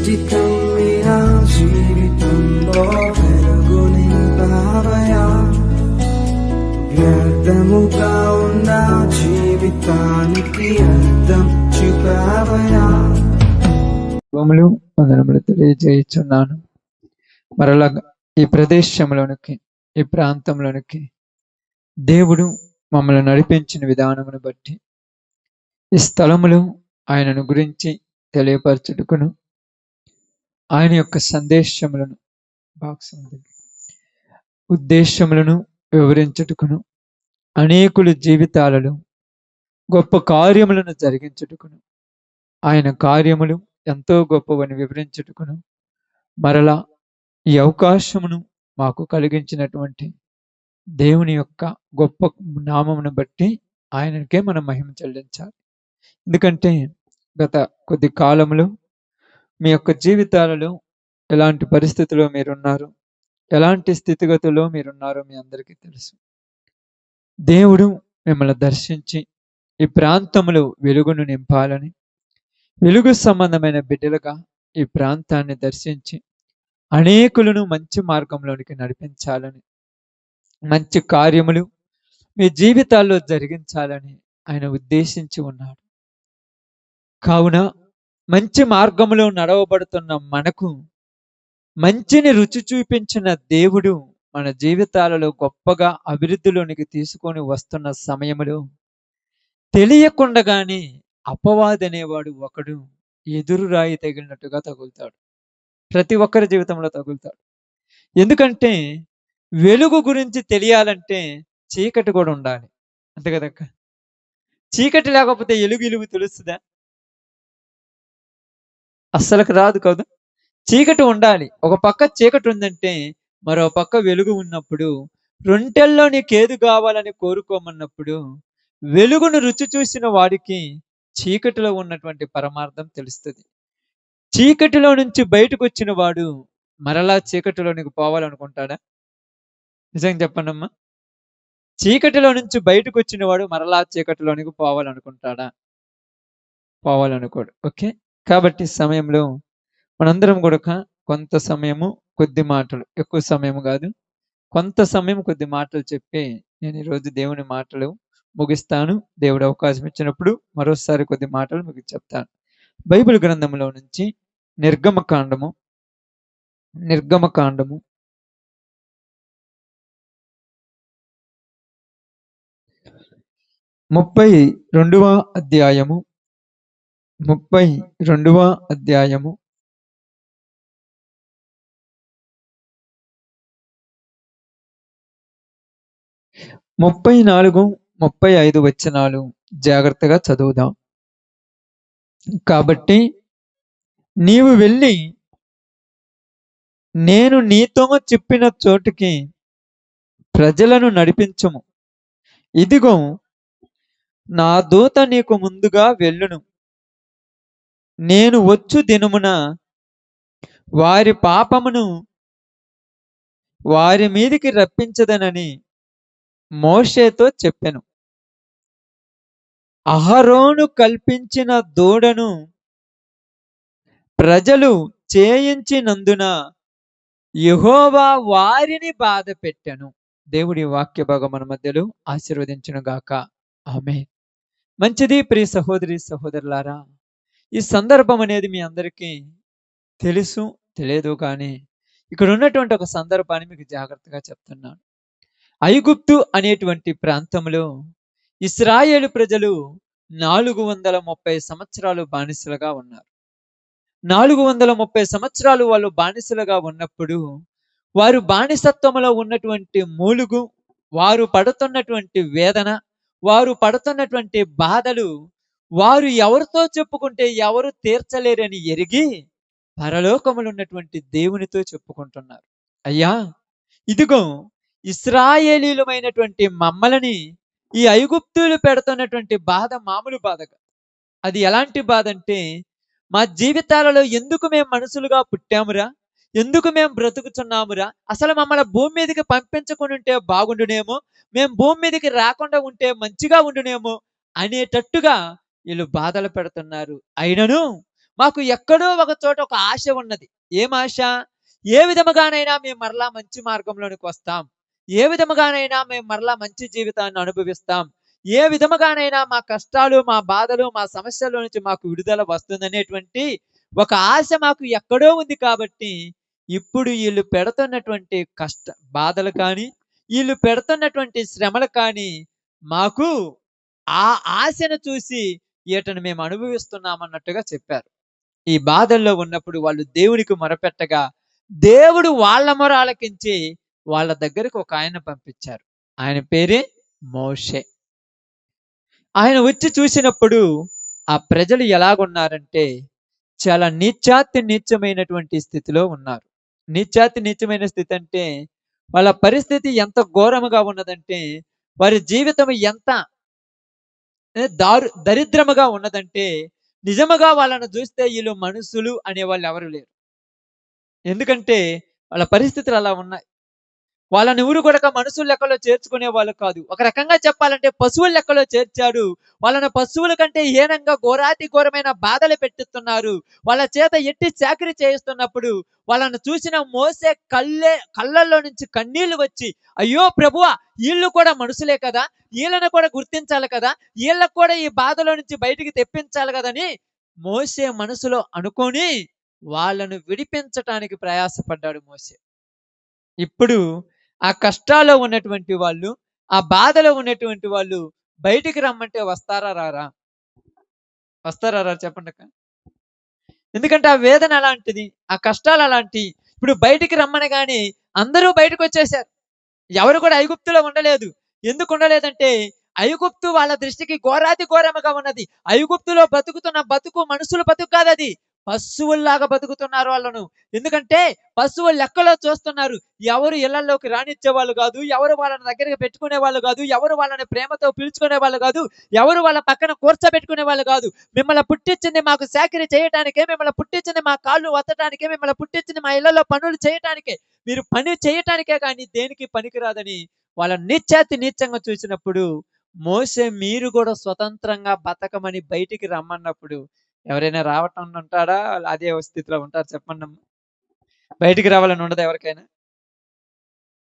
కమ్మిన జీవితంలో వెలుగు నింపావయా, వ్యర్థముగా ఉన్న జీవితానికి అర్థం చూపావయా. వందనములు తెలియజేయుచున్నాను. మరలా ఈ ప్రదేశంలోనికి, ఈ ప్రాంతంలోనికి దేవుడు మమ్మల్ని నడిపించిన విధానమును బట్టి, ఈ స్థలములు ఆయనను గురించి తెలియపరచుటకును, ఆయన యొక్క సందేశములను ఉద్దేశములను వివరించుటకును, అనేకుల జీవితాలలో గొప్ప కార్యములను జరిగించుటకును, ఆయన కార్యములు ఎంతో గొప్పవని వివరించుటకును మరలా ఈ అవకాశమును మాకు కలిగించినటువంటి దేవుని యొక్క గొప్ప నామమును బట్టి ఆయనకే మనం మహిమ చెల్లించాలి. ఎందుకంటే గత కొద్ది కాలంలో మీ యొక్క జీవితాలలో ఎలాంటి పరిస్థితుల్లో మీరున్నారు, ఎలాంటి స్థితిగతుల్లో మీరున్నారో మీ అందరికీ తెలుసు. దేవుడు మిమ్మల్ని దర్శించి ఈ ప్రాంతంలో వెలుగును నింపాలని, వెలుగు సంబంధమైన బిడ్డలుగా ఈ ప్రాంతాన్ని దర్శించి అనేకులను మంచి మార్గంలోనికి నడిపించాలని, మంచి కార్యములు మీ జీవితాల్లో జరిగించాలని ఆయన ఉద్దేశించి ఉన్నాడు. కావున మంచి మార్గంలో నడవబడుతున్న మనకు మంచిని రుచి చూపించిన దేవుడు మన జీవితాలలో గొప్పగా అభివృద్ధిలోనికి తీసుకొని వస్తున్న సమయంలో తెలియకుండానే అపవాది అనేవాడు ఒకడు ఎదురు రాయి తగిలినట్టుగా తగులుతాడు. ప్రతి ఒక్కరి జీవితంలో తగులుతాడు. ఎందుకంటే వెలుగు గురించి తెలియాలంటే చీకటి కూడా ఉండాలి, అంతే కదక్క. చీకటి లేకపోతే ఎలుగు తెలుస్తుందా? అస్సలకు రాదు కదా. చీకటి ఉండాలి. ఒక పక్క చీకటి ఉందంటే మరో పక్క వెలుగు ఉన్నప్పుడు, రొంటెల్లో నీకేది కావాలని కోరుకోమన్నప్పుడు వెలుగును రుచి చూసిన వాడికి చీకటిలో ఉన్నటువంటి పరమార్థం తెలుస్తుంది. చీకటిలో నుంచి బయటకు వచ్చిన వాడు మరలా చీకటిలోనికి పోవాలనుకుంటాడా? నిజంగా చెప్పండమ్మా. చీకటిలో నుంచి బయటకు వచ్చిన వాడు మరలా చీకటిలోనికి పోవాలనుకుంటాడా? పోవాలనుకోడు. ఓకే, కాబట్టి సమయంలో మనందరం కూడా కొంత సమయము కొద్ది మాటలు, ఎక్కువ సమయం కాదు, కొంత సమయం కొద్ది మాటలు చెప్పి నేను ఈరోజు దేవుని మాటలు ముగిస్తాను. దేవుడు అవకాశం ఇచ్చినప్పుడు మరోసారి కొద్ది మాటలు మీకు చెప్తాను. బైబిల్ గ్రంథంలో నుంచి నిర్గమకాండము 32వ అధ్యాయము 34-35 వచనాలు జాగ్రత్తగా చదువుదాం. కాబట్టి నీవు వెళ్ళి నేను నీతో చెప్పిన చోటుకి ప్రజలను నడిపించుము. ఇదిగో నా దూత నీకు ముందుగా వెళ్ళును. నేను వచ్చు దినమున వారి పాపమును వారి మీదికి రప్పించదనని మోషేతో చెప్పెను. అహరోను కల్పించిన దూడను ప్రజలు చేయించినందున యెహోవా వారిని బాధ పెట్టెను. దేవుడి వాక్య భాగం మన మధ్యలో ఆశీర్వదించును గాక. ఆమేన్. మంచిది. ప్రియ సహోదరి సహోదరులారా, ఈ సందర్భం అనేది మీ అందరికీ తెలుసు తెలియదు, కానీ ఇక్కడ ఉన్నటువంటి ఒక సందర్భాన్ని మీకు జాగ్రత్తగా చెప్తున్నాను. ఐగుప్తు అనేటువంటి ప్రాంతంలో ఇశ్రాయేలు ప్రజలు 430 సంవత్సరాలు బానిసలుగా ఉన్నారు. 430 సంవత్సరాలు వాళ్ళు బానిసలుగా ఉన్నప్పుడు వారు బానిసత్వంలో ఉన్నటువంటి మూలుగు, వారు పడుతున్నటువంటి వేదన, వారు పడుతున్నటువంటి బాధలు వారు ఎవరితో చెప్పుకుంటే ఎవరు తీర్చలేరని ఎరిగి పరలోకములు ఉన్నటువంటి దేవునితో చెప్పుకుంటున్నారు. అయ్యా, ఇదిగో ఇశ్రాయేలీలమైనటువంటి మమ్మల్ని ఈ ఐగుప్తులు పెడుతున్నటువంటి బాధ మామూలు బాధ కాదు. అది ఎలాంటి బాధ అంటే, మా జీవితాలలో ఎందుకు మేము మనుషులుగా పుట్టామురా, ఎందుకు మేము బ్రతుకుతున్నామురా, అసలు మమ్మల్ని భూమి మీదకి పంపించకుండా ఉంటే బాగుండునేమో, మేము భూమి మీదకి రాకుండా ఉంటే మంచిగా ఉండునేమో అనేటట్టుగా వీళ్ళు బాధలు పెడుతున్నారు. అయినను మాకు ఎక్కడో ఒక చోట ఒక ఆశ ఉన్నది. ఏం ఆశ? ఏ విధముగానైనా మేము మరలా మంచి మార్గంలోనికి వస్తాం. ఏ విధముగానైనా మేము మరలా మంచి జీవితాన్ని అనుభవిస్తాం. ఏ విధముగానైనా మా కష్టాలు, మా బాధలు, మా సమస్యల నుంచి మాకు విడుదల వస్తుందనేటువంటి ఒక ఆశ మాకు ఎక్కడో ఉంది కాబట్టి, ఇప్పుడు ఈళ్ళు పెడుతున్నటువంటి బాధలు కానీ, ఈళ్ళు పెడుతున్నటువంటి శ్రమలు కానీ, మాకు ఆ ఆశను చూసి ఈటను మేము అనుభవిస్తున్నామన్నట్టుగా చెప్పారు. ఈ బాధల్లో ఉన్నప్పుడు వాళ్ళు దేవునికి మొరపెట్టగా, దేవుడు వాళ్ళ మొర ఆలకించి వాళ్ళ దగ్గరికి ఒక ఆయన్ని పంపించారు. ఆయన పేరే మోషే. ఆయన వచ్చి చూసినప్పుడు ఆ ప్రజలు ఎలాగున్నారంటే, చాలా నీచాతి నీచమైనటువంటి స్థితిలో ఉన్నారు. నీచాతి నీచమైన స్థితి అంటే, వాళ్ళ పరిస్థితి ఎంత ఘోరముగా ఉన్నదంటే, వారి జీవితం ఎంత దరిద్రముగా ఉన్నదంటే, నిజముగా వాళ్ళను చూస్తే ఈళ్ళు మనుషులు అనేవాళ్ళు ఎవరు లేరు. ఎందుకంటే వాళ్ళ పరిస్థితులు అలా ఉన్నాయి. వాళ్ళని ఊరు గూడక మనుషుల లెక్కలో చేర్చుకునే వాళ్ళు కాదు. ఒక రకంగా చెప్పాలంటే పశువుల లెక్కలో చేర్చాడు. వాళ్ళని పశువుల కంటే హీనంగా ఘోరాతి ఘోరమైన బాధలు పెట్టిస్తున్నారు. వాళ్ళ చేత ఎట్టి చాకిరీ చేయిస్తున్నప్పుడు వాళ్ళను చూసిన మోసే కళ్ళల్లో నుంచి కన్నీళ్లు వచ్చి, అయ్యో ప్రభువా! ఈళ్ళు కూడా మనుషులే కదా! ఈళ్ళను కూడా గుర్తించాలి కదా! ఈళ్ళకి కూడా ఈ బాధలో నుంచి బయటికి తెప్పించాలి గదని మోసే మనసులో అనుకోని వాళ్ళను విడిపించటానికి ప్రయాసపడ్డాడు మోసే. ఇప్పుడు ఆ కష్టాల్లో ఉన్నటువంటి వాళ్ళు, ఆ బాధలో ఉన్నటువంటి వాళ్ళు బయటికి రమ్మంటే వస్తారా? రారా? వస్తారా? రారా? చెప్పండక్క. ఎందుకంటే ఆ వేదన అలాంటిది. ఆ కష్టాలు అలాంటియి. ఇప్పుడు బయటికి రమ్మనగానే అందరూ బయటకొచ్చేసారు. ఎవరు కూడా ఐగుప్తులో ఉండలేదు. ఎందుకు ఉండలేదంటే, ఐగుప్తు వాళ్ళ దృష్టికి ఘోరాతి ఘోరముగా ఉన్నది. ఐగుప్తులో బతుకుతున్న బతుకు మనుషుల బతుకు కాదది. పశువుల్లాగా బతుకుతున్నారు వాళ్ళను. ఎందుకంటే పశువులు లెక్కలో చూస్తున్నారు. ఎవరు ఇళ్లల్లోకి రానిచ్చేవాళ్ళు గాదు. ఎవరు వాళ్ళని దగ్గరికి పెట్టుకునేవాళ్ళు గాదు. ఎవరు వాళ్ళని ప్రేమతో పిలుచుకునేవాళ్ళు గాదు. ఎవరు వాళ్ళ పక్కన కూర్చోబెట్టుకునేవాళ్ళు గాదు. మిమ్మల్ని పుట్టించింది మాకు చాకిరీ చేయటానికే, మిమ్మల్ని పుట్టించింది మా కాళ్ళు ఒత్తటానికే, మిమ్మల్ని పుట్టించింది మా ఇళ్లలో పనులు చేయటానికే. మీరు పని చేయటానికే గాని దేనికి పనికిరాదని వాళ్ళ నీచాతి నీచంగా చూసినప్పుడు, మోసే మీరు కూడా స్వతంత్రంగా బతకమని బయటికి రమ్మన్నప్పుడు ఎవరైనా రావటం ఉంటాడా? అదే స్థితిలో ఉంటారు చెప్పండమ్మా. బయటికి రావాలని ఉండదా ఎవరికైనా?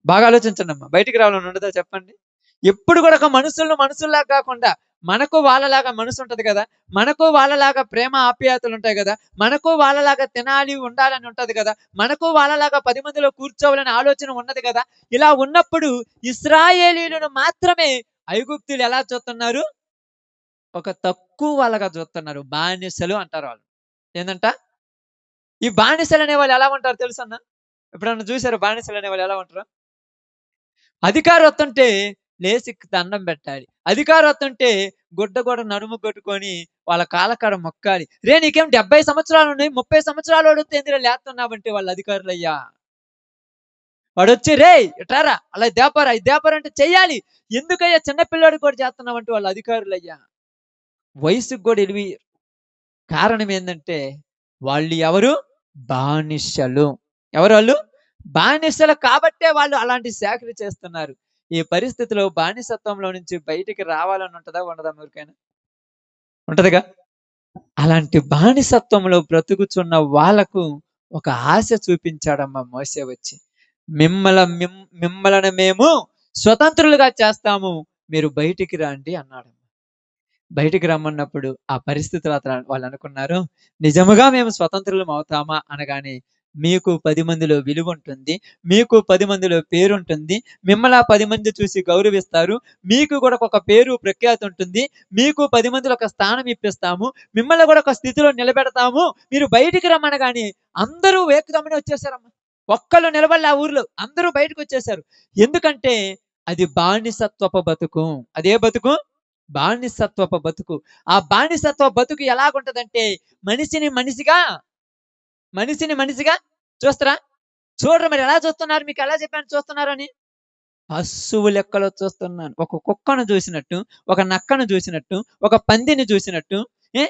బాగా ఆలోచించండమ్మా. బయటికి రావాలని ఉండదా చెప్పండి? ఎప్పుడు కూడా ఒక మనుషుల్లాగా కాకుండా, మనకు వాళ్ళలాగా మనసుంటది గదా! మనకు వాళ్ళలాగా ప్రేమ ఆప్యాయతలుంటాయి గదా! మనకు వాళ్ళలాగా తినాలి, ఉండాలని ఉంటది గదా! మనకు వాళ్ళలాగా 10 మందిలో కూర్చోవాలనే ఆలోచన ఉన్నది గదా! ఇలా ఉన్నప్పుడు ఇశ్రాయేలీయులను మాత్రమే ఐగుప్తీయులు ఎలా చూస్తున్నారు? ఒక తక్కువ వాళ్ళగా చూస్తున్నారు. బానిసలు అంటారు వాళ్ళు. ఏందంట? ఈ బానిసలనే వాళ్ళు ఎలా ఉంటారో తెలుసన్నా? ఎప్పుడన్నా చూసారా బానిసలనే వాళ్ళు ఎలా ఉంటారో? అధికారం వత్తుంటే లేసి దండం పెట్టాలి. అధికారం వత్తుంటే గుడ్డ కూడా నడుము కట్టుకొని వాళ్ళ కాళ్ళ కాడ మొక్కాలి. నీకేం 70 సంవత్సరాలున్నాయి, 30 సంవత్సరాలోడొత్తే ఎందుకురా లేత్తన్నావంటే వాళ్ళు అధికారులయ్యా. వాడొచ్చి రేయ్ ఇట్రారా అలా దేపారా, ఇది దేపారా అంటే చెయ్యాలి. ఎందుకయ్యా చిన్న పిల్లోడికి కూడా చేత్తన్నావంటే వాళ్ళు అధికారులయ్యా. వయసుకి కూడా ఎలివి కారణం ఏందంటే వాళ్ళు ఎవరు? బానిసలు. ఎవరు వాళ్ళు? బానిసలు కాబట్టే వాళ్ళు అలాంటి చాకిరీ చేస్తున్నారు. ఈ పరిస్థితిలో బానిసత్వంలో నుంచి బయటికి రావాలని ఉంటదా? ఉండదా ఎవరికైనా? ఉంటదిగా? అలాంటి బానిసత్వంలో బ్రతుకుచున్న వాళ్ళకు ఒక ఆశ చూపించాడమ్మా మోసే వచ్చి. మిమ్మలను మేము స్వతంత్రులుగా చేస్తాము. మీరు బయటికి రండి అన్నాడు. బయటికి రమ్మన్నప్పుడు ఆ పరిస్థితులు వాళ్ళు అనుకున్నారు, నిజముగా మేము స్వతంత్రులం అవుతామా అనగానే, మీకు 10 మందిలో విలువ ఉంటుంది. మీకు 10 మందిలో పేరుంటుంది. మిమ్మల్ని ఆ 10 మంది చూసి గౌరవిస్తారు. మీకు కూడా ఒక పేరు ప్రఖ్యాతి ఉంటుంది. మీకు 10 మందిలో ఒక స్థానం ఇప్పిస్తాము. మిమ్మల్ని కూడా ఒక స్థితిలో నిలబెడతాము. మీరు బయటికి రమ్మనగానే అందరూ వేకుదమ్మని వచ్చేసారమ్మా. ఒక్కళ్ళు నిలబడలే ఆ ఊర్లో. అందరూ బయటకొచ్చేసారు. ఎందుకంటే అది బానిసత్వపు బతుకు. అదే బతుకు? బానిసత్వపు బతుకు. ఆ బానిసత్వ బతుకు ఎలాగుంటదంటే మనిషిని మనిషిగా చూస్తారా? చూడరు మరి ఎలా చూస్తున్నారు? మీకు ఎలా చెప్పాను చూస్తున్నారని? పశువు లెక్కలో చూస్తున్నాను. ఒక కుక్కను చూసినట్టు, ఒక నక్కను చూసినట్టు, ఒక పందిని చూసినట్టు,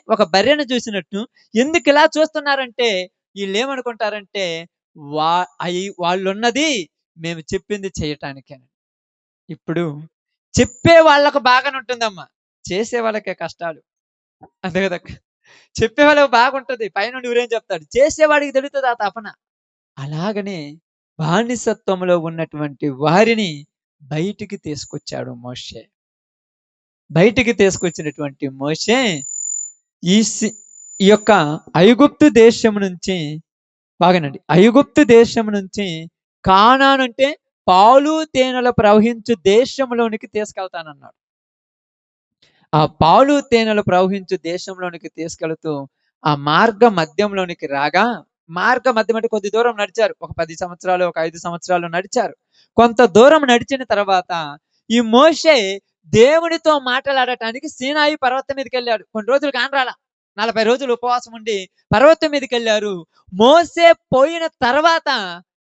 ఒక బర్రెను చూసినట్టు ఎందుకిలా చూస్తున్నారంటే ఈళ్ళేమనుకుంటారంటే వా వాళ్ళున్నది మేము చెప్పింది చేయటానికే. ఇప్పుడు చెప్పే వాళ్ళకు బాగానే ఉంటుందమ్మా. చేసే వాళ్ళకే కష్టాలు. అంతే గదక్క. చెప్పేవాళ్ళకి బాగుంటది. పైనుండి ఊరేం చెప్తాడు. చేసేవాడికి తెలుస్తది ఆ తపన. అలాగనే బానిసత్వంలో ఉన్నటువంటి వారిని బయటికి తీసుకొచ్చాడు మోషే. బయటికి తీసుకొచ్చినటువంటి మోషే ఈ సి ఈ యొక్క ఐగుప్తు దేశం నుంచి బాగానండి. ఐగుప్తు దేశం నుంచి కానాను అంటే పాలు తేనెలు ప్రవహించు దేశంలోనికి తీసుకెళ్తానన్నాడు. ఆ పాలు తేనెలు ప్రవహించు దేశంలోనికి తీసుకెళుతూ ఆ మార్గ మధ్యంలోనికి రాగా, మార్గ మధ్యం అంటే కొద్ది దూరం నడిచారు. ఒక 10 సంవత్సరాలు, ఒక 5 సంవత్సరాలు నడిచారు. కొంత దూరం నడిచిన తర్వాత ఈ మోషే దేవునితో మాట్లాడటానికి సీనాయి పర్వతం మీదకెళ్ళాడు. కొన్ని రోజులు కానరాల. 40 రోజులు ఉపవాసం ఉండి పర్వతం మీదకెళ్ళారు. మోసే పోయిన తర్వాత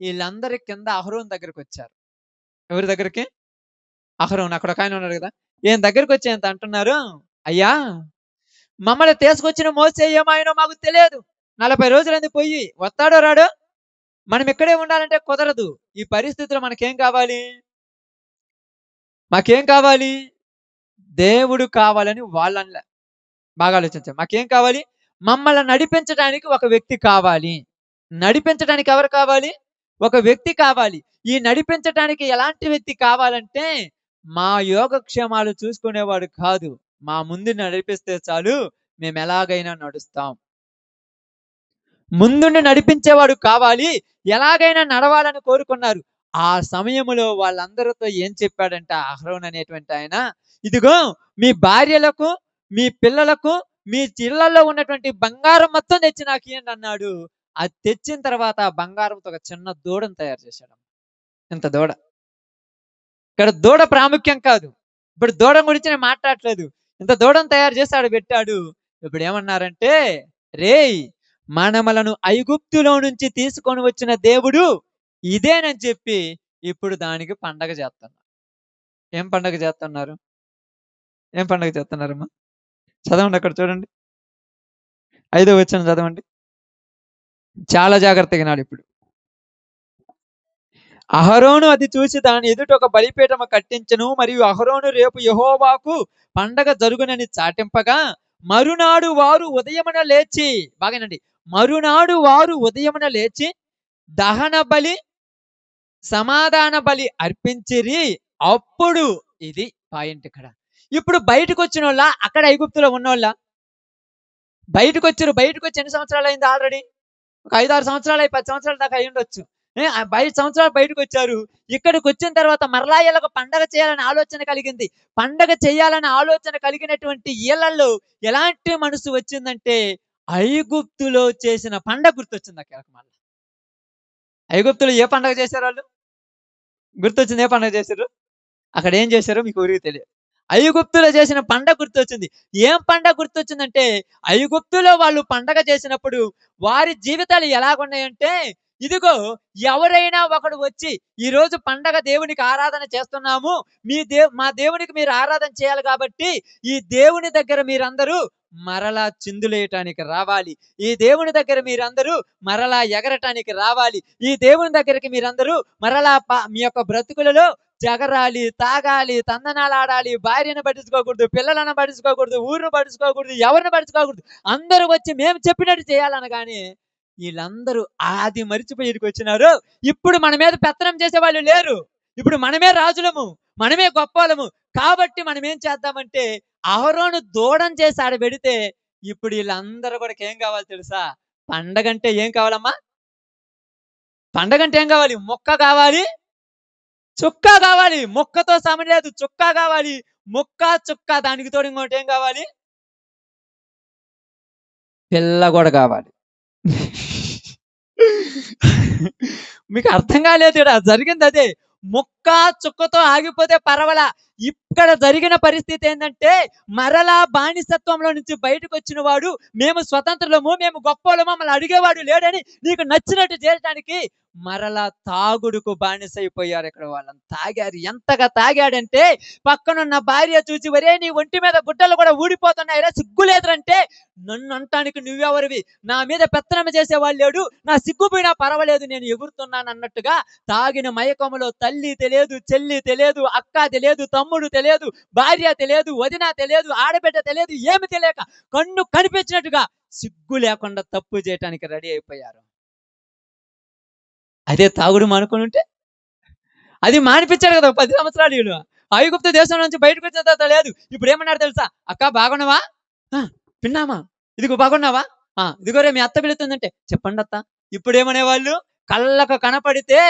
వీళ్ళందరి కింద అహరోను దగ్గరకొచ్చారు. ఎవరి దగ్గరికి? అహరోను. అక్కడ ఒకాయన ఉన్నాడు కదా! ఈయన దగ్గరకొచ్చి ఈయనతో అంటున్నారు, "అయ్యా! మమ్మల్ని తీసుకొచ్చిన మోసే ఏమాయనో మాకు తెలియదు. 40 రోజులైంది పొయ్యి. వస్తాడో రాడో? మనం ఇక్కడే ఉండాలంటే కుదరదు. ఈ పరిస్థితిలో మనకేం కావాలి? మాకేం కావాలి? దేవుడు కావాలని వాళ్ళనలే. బాగా ఆలోచించండి. మాకేం కావాలి? మమ్మల్ని నడిపించడానికి ఒక వ్యక్తి కావాలి. నడిపించడానికి ఎవరు కావాలి? ఒక వ్యక్తి కావాలి. ఈ నడిపించటానికి ఎలాంటి వ్యక్తి కావాలంటే, మా యోగక్షేమాలు చూసుకునేవాడు కాదు. మా ముందు నడిపిస్తే చాలు మేమెలాగైనా నడుస్తాం. ముందుండి నడిపించేవాడు కావాలి. ఎలాగైనా నడవాలని కోరుకున్నారు. ఆ సమయములో వాళ్ళందరితో ఏం చెప్పాడంటే అహరోన్ అనేటువంటి ఆయన, ఇదిగో మీ భార్యలకు, మీ పిల్లలకు, మీ ఇళ్ళల్లో ఉన్నటువంటి బంగారం మొత్తం తెచ్చి నాకియ్యండి అన్నాడు. అది తెచ్చిన తర్వాత ఆ బంగారంతో ఒక చిన్న దూడను తయారు చేశాడు. ఇంత దూడ. ఇక్కడ దూడ ప్రాముఖ్యం కాదు. ఇప్పుడు దూడ గురించి నేను మాట్లాడట్లేదు. ఇంత దూడను తయారు చేసి ఆడ పెట్టాడు. ఇప్పుడు ఏమన్నారంటే, రేయ్ మనమలను ఐగుప్తులో నుంచి తీసుకొని వచ్చిన దేవుడు ఇదేనని చెప్పి ఇప్పుడు దానికి పండగ చేస్తున్నారు. ఏం పండగ చేస్తున్నారు? ఏం పండగ చేస్తున్నారమ్మా? చదవండి అక్కడ చూడండి. 5వ వచనం చదవండి. చాలా జాగ్రత్తగా వినాలి ఇప్పుడు. అహరోను అది చూసి దాని ఎదుట ఒక బలిపీఠము కట్టించెను. మరియు అహరోను రేపు యెహోవాకు పండగ జరుగునని చాటింపగా, మరునాడు వారు ఉదయమున లేచి, బాగానండి, మరునాడు వారు ఉదయమున లేచి దహన బలి, సమాధాన బలి అర్పించిరి. అప్పుడు ఇది పాయింట్ ఇక్కడ. ఇప్పుడు బయటకు వచ్చినోళ్ళ, అక్కడ ఐగుప్తులో ఉన్నోళ్ళ? బయటకొచ్చి ఎన్ని సంవత్సరాలు అయింది ఆల్రెడీ? ఒక 5, 6 సంవత్సరాలు, 10 సంవత్సరాల దాకా అయ్యుండొచ్చు. 5 సంవత్సరాలు బయటకొచ్చారు. ఇక్కడికొచ్చిన తర్వాత మరలా ఈళ్ళకు పండగ చేయాలని ఆలోచన కలిగింది. పండగ చేయాలని ఆలోచన కలిగినటువంటి ఈళ్ళల్లో ఎలాంటి మనసు వచ్చిందంటే, ఐగుప్తులో చేసిన పండగ గుర్తొచ్చింది ఆళ్ళకి మళ్ళా. ఐగుప్తులో ఏ పండగ చేశారాళ్ళు? గుర్తొచ్చింది. ఏ పండగ చేశారు? అక్కడ ఏం చేశారో మీకు ఊరికే తెలియదు. ఐగుప్తులో చేసిన పండగ గుర్తొచ్చింది. ఏం పండగ గుర్తొచ్చిందంటే, ఐగుప్తులో వాళ్ళు పండగ చేసినప్పుడు వారి జీవితాలు ఎలాగున్నాయంటే, ఇదిగో ఎవరైనా ఒకడు వచ్చి ఈరోజు పండగ దేవునికి ఆరాధన చేస్తున్నాము. మా దేవునికి మీరు ఆరాధన చేయాలి కాబట్టి ఈ దేవుని దగ్గర మీరందరూ మరలా చిందులేయటానికి రావాలి. ఈ దేవుని దగ్గర మీరందరూ మరలా ఎగరటానికి రావాలి. ఈ దేవుని దగ్గరికి మీరందరూ మరలా మీ యొక్క బ్రతుకులలో జగరాలి, తాగాలి, తందనాలాడాలి, భార్యను పట్టించుకోకూడదు, పిల్లలను పట్టించుకోకూడదు, ఊరును పట్టించుకోకూడదు, ఎవరిని పట్టించుకోకూడదు. అందరూ వచ్చి మేము చెప్పినట్టు చేయాలనగానే వీళ్ళందరూ అది మరిచిపోయి ఈడికొచ్చినారు. ఇప్పుడు మన మీద పెత్తనం చేసేవాళ్ళు లేరు. ఇప్పుడు మనమే రాజులము, మనమే గొప్పోళ్ళము. కాబట్టి మనం ఏం చేద్దామంటే, అహరోను దూడను చేసి ఆడ పెడితే ఇప్పుడు వీళ్ళందరూ కూడా ఏం కావాలి తెలుసా? పండగంటే ఏం కావాలమ్మా? పండగంటే ఏం కావాలి? మొక్క కావాలి, చుక్క కావాలి. మొక్కతో సమం లేదు, చుక్క కావాలి. మొక్క, చుక్క, దానికి తోడు ఇంకోటి ఏం కావాలి? పిల్ల కూడా కావాలి. మీకు అర్థం కాలేదు. ఈడ జరిగింది అదే. ముక్క చుక్కతో ఆగిపోతే పర్వాలా. ఇక్కడ జరిగిన పరిస్థితి ఏంటంటే, మరలా బానిసత్వంలో నుంచి బయటకు వచ్చిన వాడు, మేము స్వతంత్రులము, మేము గొప్పోళ్ళము, మమ్మల్ని అడిగేవాడు లేడని నీకు నచ్చినట్టు చేయడానికి మరలా తాగుడుకు బానిసైపోయారు. ఇక్కడ వాళ్ళని తాగారు. ఎంతగా తాగాడంటే, పక్కనున్న భార్య చూసి, ఒరే నీ ఒంటి మీద గుడ్డలు కూడా ఊడిపోతున్నాయిరా, సిగ్గులేదురంటే, నన్ను అంటానికి నువ్వెవరివి? నా మీద పెత్తనం చేసేవాళ్ళు లేడు, నా సిగ్గుపోయినా పర్వాలేదు, నేను ఎగురుతున్నాను అన్నట్టుగా తాగిన మైకములో తల్లి తెలియదు, చెల్లి తెలియదు, అక్క తెలియదు, తమ్ముడు తమ్ముడు తెలియదు, భార్య తెలియదు, వదిన తెలియదు, ఆడబిడ్డ తెలియదు, ఏమి తెలియక కన్ను కనిపించినట్టుగా సిగ్గు లేకుండా తప్పు చేయటానికి రెడీ అయిపోయారు. అదే తాగుడు మానుకొని ఉంటే అది మానిపించారు కదా 10 సంవత్సరాలు వీళ్ళు. ఐగుప్తు దేశం నుంచి బయటకు వచ్చిన తర్వాత లేదు. ఇప్పుడు ఏమన్నారు తెలుసా? అక్క బాగున్నావా? ఆ! పిన్నామా? ఇదిగో బాగున్నావా? ఆ! ఇదిగోరే మీ అత్త పిలుతుందంటే, చెప్పండత్త. ఇప్పుడేమనేవాళ్ళు? కళ్ళకు కనపడితే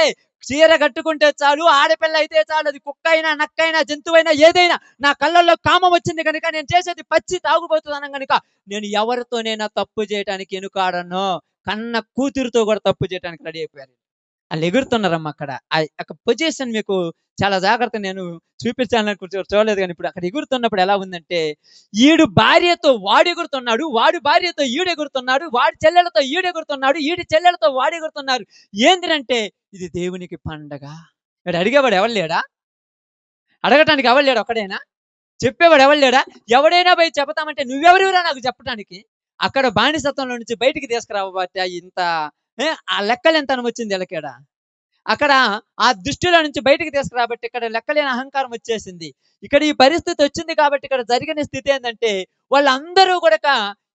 చీర కట్టుకుంటే చాలు, ఆడపిల్ల అయితే చాలు, అది కుక్కయినా, నక్కయినా, జంతువైనా ఏదైనా నా కళ్ళల్లో కామం వచ్చింది గనుక నేను చేసేది పచ్చి తాగుబోతుతనం గనుక నేను ఎవరితోనైనా తప్పు చేయటానికి ఎనుకాడను. కన్న కూతురుతో కూడా తప్పు చేయటానికి రెడీ అయిపోయారు. ఆళ్ళు ఎగురుతున్నారమ్మా అక్కడ. యొక్క పొజిషన్ మీకు చాలా జాగ్రత్తగా నేను చూపించాలని చూడలేదు గానీ, ఇప్పుడు అక్కడ ఎగురుతున్నప్పుడు ఎలా ఉందంటే, ఈడు భార్యతో వాడెగురుతున్నాడు, వాడి భార్యతో ఈడెగురుతున్నాడు, వాడి చెల్లెలతో ఈడెగురుతున్నాడు, ఈడి చెల్లెలతో వాడెగురుతున్నారు. ఏందిరంటే ఇది దేవునికి పండగ. ఈడ అడిగేవాడు ఎవడు లేడా? అడగటానికి ఎవడు లేడా ఒక్కడేనా? చెప్పేవాడు ఎవడు లేడా? ఎవడైనా పోయి చెబుతామంటే నువ్వెవరివిరా నాకు చెప్పటానికి? అక్కడ బానిసత్వంలో నుంచి బయటికి తీసుకురాబట్టే ఇంత ఆ లెక్కలెంతనం వచ్చింది ఈళ్ళకీడ. అక్కడ ఆ దృష్టిలో నుంచి బయటికి తీసుకురాబట్టి ఇక్కడ లెక్కలేని అహంకారం వచ్చేసింది. ఇక్కడ ఈ పరిస్థితి వచ్చింది కాబట్టి ఇక్కడ జరిగిన స్థితి ఏందంటే వాళ్ళందరూ గూడక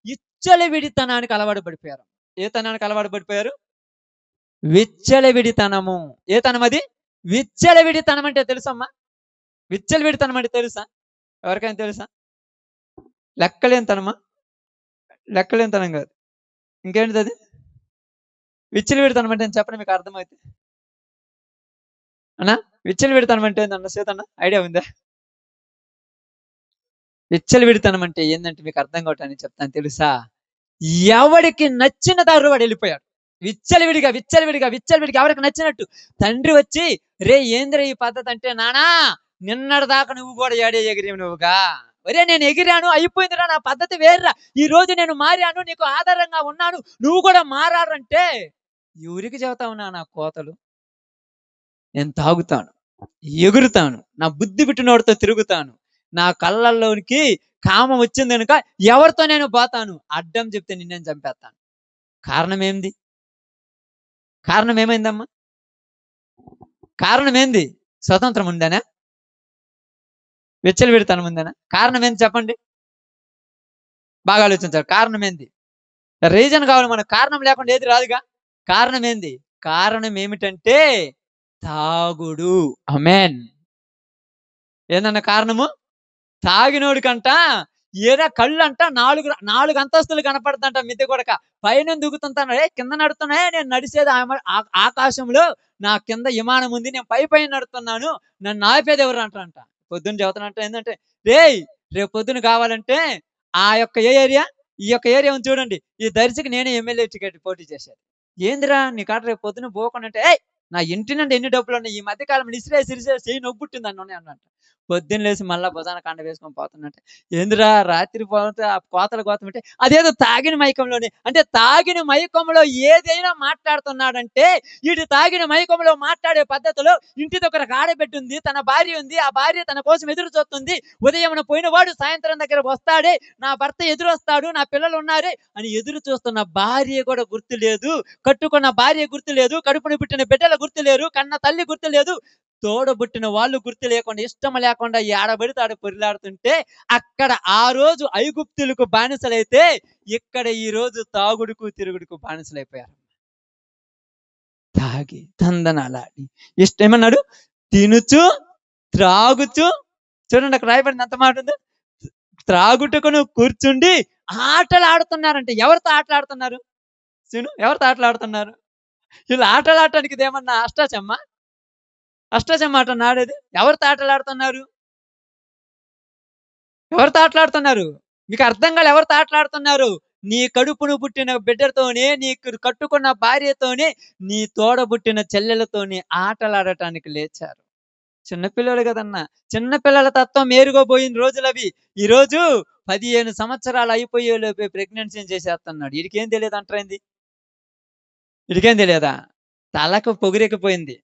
విచ్చలవిడితనానికి అలవాటు పడిపోయారు. ఏ తనానికి అలవాటు పడిపోయారు? విచ్చలవిడితనము. ఏ తనం అది? విచ్చలవిడితనం అంటే తెలుసమ్మా? విచ్చలవిడితనం అంటే తెలుసా? ఎవరికైనా తెలుసా? లెక్కలేనితనమా? లెక్కలేనితనం గాదు. ఇంకేంటిదది? విచ్చలవిడితనం అంటే ఏంటి చెప్పండి మీకు అర్థమైతే. అన్నా? విచ్చలవిడితనం అంటే ఏందన్నా సీతన్న? ఐడియా ఉందా? విచ్చలవిడితనం అంటే ఏందంటే మీకు అర్థం కావటానికి చెప్తాను తెలుసా? ఎవడికి నచ్చిన దారిలో వాడు వెళ్ళిపోయాడు. విచ్చలవిడిగా, విచ్చలవిడిగా, విచ్చలవిడిగా ఎవరికి నచ్చినట్టు. తండ్రి వచ్చి "రేయ్ ఏందిరా ఈ పద్ధతి" అంటే, "నాన్నా నిన్నటి దాకా నువ్వు కూడా ఏడే ఎగిరేవు నువ్వుగా. ఒరేయ్ నేను ఎగిరాను అయిపోయిందిరా నా పద్ధతి వేర్రా. ఈ రోజు నేను మారాను నీకు ఆధారంగా ఉన్నాను. నువ్వు కూడా మారాలంటే" ఎవరికి చెబుతావు నాన్న కోతలు? నేను తాగుతాను, ఎగురుతాను, నా బుద్ధి పుట్టినోడితో తిరుగుతాను, నా కళ్ళల్లోనికి కామం వచ్చింది గనుక ఎవరితో నేను పోతాను. అడ్డం చెప్తే నిన్నేను చంపేస్తాను. కారణం ఏంది? కారణం ఏమైందమ్మా? కారణం ఏంది? స్వతంత్రం ఉందనా? విచ్చలవిడితనం ఉందనా? కారణం ఏంది చెప్పండి? బాగా ఆలోచించాలి. కారణం ఏంది? రీజన్ కావాలి మనకు. కారణం లేకుండా ఏది రాదుగా. కారణం ఏంది? కారణం ఏమిటంటే తాగుడు. ఆమేన్. ఏందన్న కారణము? తాగినోడికంట ఏరా కళ్ళంట 4 అంతస్తులు కనపడతంట మిద్దె గోడక. పైన దూకుతుంటాను. కింద నడుతున్నా నేను నడిసేది ఆకాశంలో నా కింద విమానం ఉంది. నేను పైన నడుతున్నాను. నన్ను ఆపేది ఎవరు అంటారంట. పొద్దున్న చెబుతానంట ఏందంటే, "రేయ్ రేపు పొద్దున కావాలంటే ఆ యొక్క ఏ ఏరియా? ఈ యొక్క ఏరియా ఉంది చూడండి. ఈ దర్శికి నేనే ఎమ్మెల్యే టికెట్ పోటీ చేసేది. ఏందిరా నీ కాడ రేపు పొద్దున పోకుండా అంటే, ఏయ్ నా ఇంటి నుండి ఎన్ని డబ్బులున్నాయి. ఈ మధ్య కాలంలో ఇసిరేసి చెయ్యి నొప్పుట్టింది అన్నంట. పొద్దున్న లేసి మళ్ళా భుజాన కండ వేసుకొని పోతున్నట్టే. ఏందిరా రాత్రి పోతే ఆ కోతలు కోతమంటే అదేదో తాగిన మైకంలోనే. అంటే తాగిన మైకంలో ఏదైనా మాట్లాడుతున్నాడంటే ఈడు తాగిన మైకంలో మాట్లాడే పద్ధతిలో ఇంటి దగ్గర ఒక ఆడబిడ్డ ఉంది, తన భార్య ఉంది, ఆ భార్య తన కోసం ఎదురు చూస్తుంది. ఉదయమున పోయినవాడు సాయంత్రం దగ్గరకు వస్తాడే, నా భర్త ఎదురొస్తాడు, నా పిల్లలు ఉన్నారే అని ఎదురు చూస్తున్న భార్య కూడా గుర్తు లేదు. కట్టుకున్న భార్య గుర్తు లేదు, కడుపున పుట్టిన బిడ్డల గుర్తు లేరు, కన్న తల్లి గుర్తు లేదు, తోడబుట్టిన వాళ్ళు గుర్తు లేకుండా ఇష్టం లేకుండా ఏడబడితే ఆడ పొరిలాడుతుంటే అక్కడ ఆ రోజు ఐగుప్తులకు బానిసలైతే ఇక్కడ ఈ రోజు తాగుడుకు తిరుగుడుకు బానిసలైపోయారు. తాగి తందనాలాడి ఏమన్నాడు? తినుచు త్రాగుచు, చూడండి అక్కడ రాయబడింది ఎంత మాట ఉంది. త్రాగుటకును కూర్చుండి ఆటలు ఆడుతున్నారంటే ఎవరితో ఆటలు ఆడుతున్నారు? ఎవరితో ఆటలు ఆడుతున్నారు? వీళ్ళు ఆటలు ఆడటానికి ఇదేమన్నా అష్టాచమ్మా? అష్టాచమ్మా ఆట ఆడేది? ఎవరితో ఆటలాడుతున్నారు? ఎవరితో ఆటలాడుతున్నారు? మీకు అర్థం కాలే ఎవరితో ఆటలాడుతున్నారు? నీ కడుపును పుట్టిన బిడ్డతోనే, నీకు కట్టుకున్న భార్యతోనే, నీ తోడబుట్టిన చెల్లెలతోనే ఆటలాడటానికి లేచారు. చిన్నపిల్లలు కదన్నా. చిన్నపిల్లల తత్వం మేరుగోపోయిన రోజులవి. ఈరోజు 15 సంవత్సరాలు అయిపోయేలోపే ప్రెగ్నెన్సీని చేసేస్తున్నాడు. ఈడికేం తెలియదు అంటారేంది? ఈడికేం తెలియదా? తలకు పొగిరెక్కిపోయింది.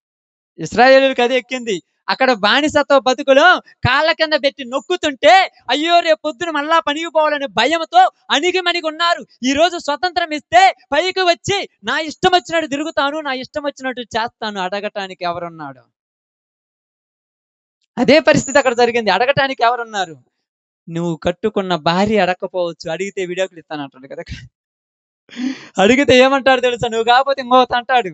ఇశ్రాయేలీయులకి అదే ఎక్కింది. అక్కడ బానిసత్వ బతుకులో కాళ్ళ కింద పెట్టి నొక్కుతుంటే అయ్యో రేపు పొద్దున మళ్ళా పనికి పోవాలనే భయంతో అణిగిమణిగి ఉన్నారు. ఈ రోజు స్వతంత్రం ఇస్తే పైకి వచ్చి నా ఇష్టం వచ్చినట్టు తిరుగుతాను, నా ఇష్టం వచ్చినట్టు చేస్తాను అడగటానికి ఎవరున్నాడు? అదే పరిస్థితి అక్కడ జరిగింది. అడగటానికి ఎవరున్నారు? నువ్వు కట్టుకున్న భార్య అడగకపోవచ్చు. అడిగితే విడాకులు ఇస్తానంటాడు కదా! అడిగితే ఏమంటాడు తెలుసా? నువ్వు కాకపోతే ఇంకొకతి అంటాడు.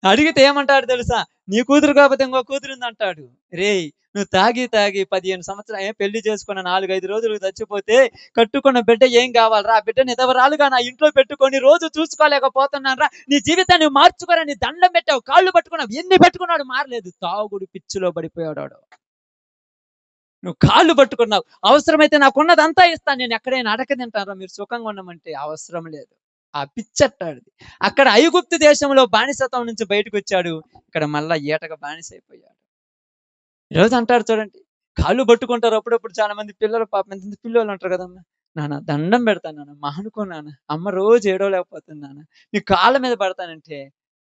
అడిగితే ఏమంటాడు తెలుసా? నీ కూతురు కాకపోతే ఇంకో కూతురుందంటాడు. రేయ్! నువ్వు తాగి తాగి 15 సంవత్సరాలు పెళ్లి చేసుకున్న 4, 5 రోజులకు చచ్చిపోతే కట్టుకున్న బిడ్డ ఏం కావాలిరా? ఆ బిడ్డని విధవరాలుగా నా ఇంట్లో పెట్టుకొని రోజు చూసుకోలేకపోతున్నానురా. నీ జీవితాన్ని మార్చుకోరా, నీ దండం పెట్టావు, కాళ్ళు పట్టుకున్నావు, ఎన్ని పట్టుకున్నాడు మారలేదు. తాగుడు పిచ్చిలో పడిపోయాడు ఆడు. నువ్వు కాళ్ళు పట్టుకున్నావు. అవసరమైతే నాకున్నదంతా ఇస్తాను. నేను ఎక్కడైనా అడక తింటానురా మీరు సుఖంగా ఉండమంటే. అవసరం లేదు. ఆ పిచ్చట్టాడిది. అక్కడ ఐగుప్తు దేశంలో బానిసత్వం నుంచి బయటకొచ్చాడు. ఇక్కడ మళ్ళా ఏటగా బానిసైపోయాడు. ఈరోజు అంటారు చూడండి. కాళ్ళు పట్టుకుంటారు అప్పుడప్పుడు చాలా మంది పిల్లలు, పాపం ఎంతమంది పిల్లోళ్ళు ఉంటారు కదమ్మా! నాన్న దండం పెడతాను నాన్న, మానుకో నాన్న. అమ్మ రోజు ఏడవలేకపోతుంది నాన్న. నీ కాళ్ళ మీద పడతానంటే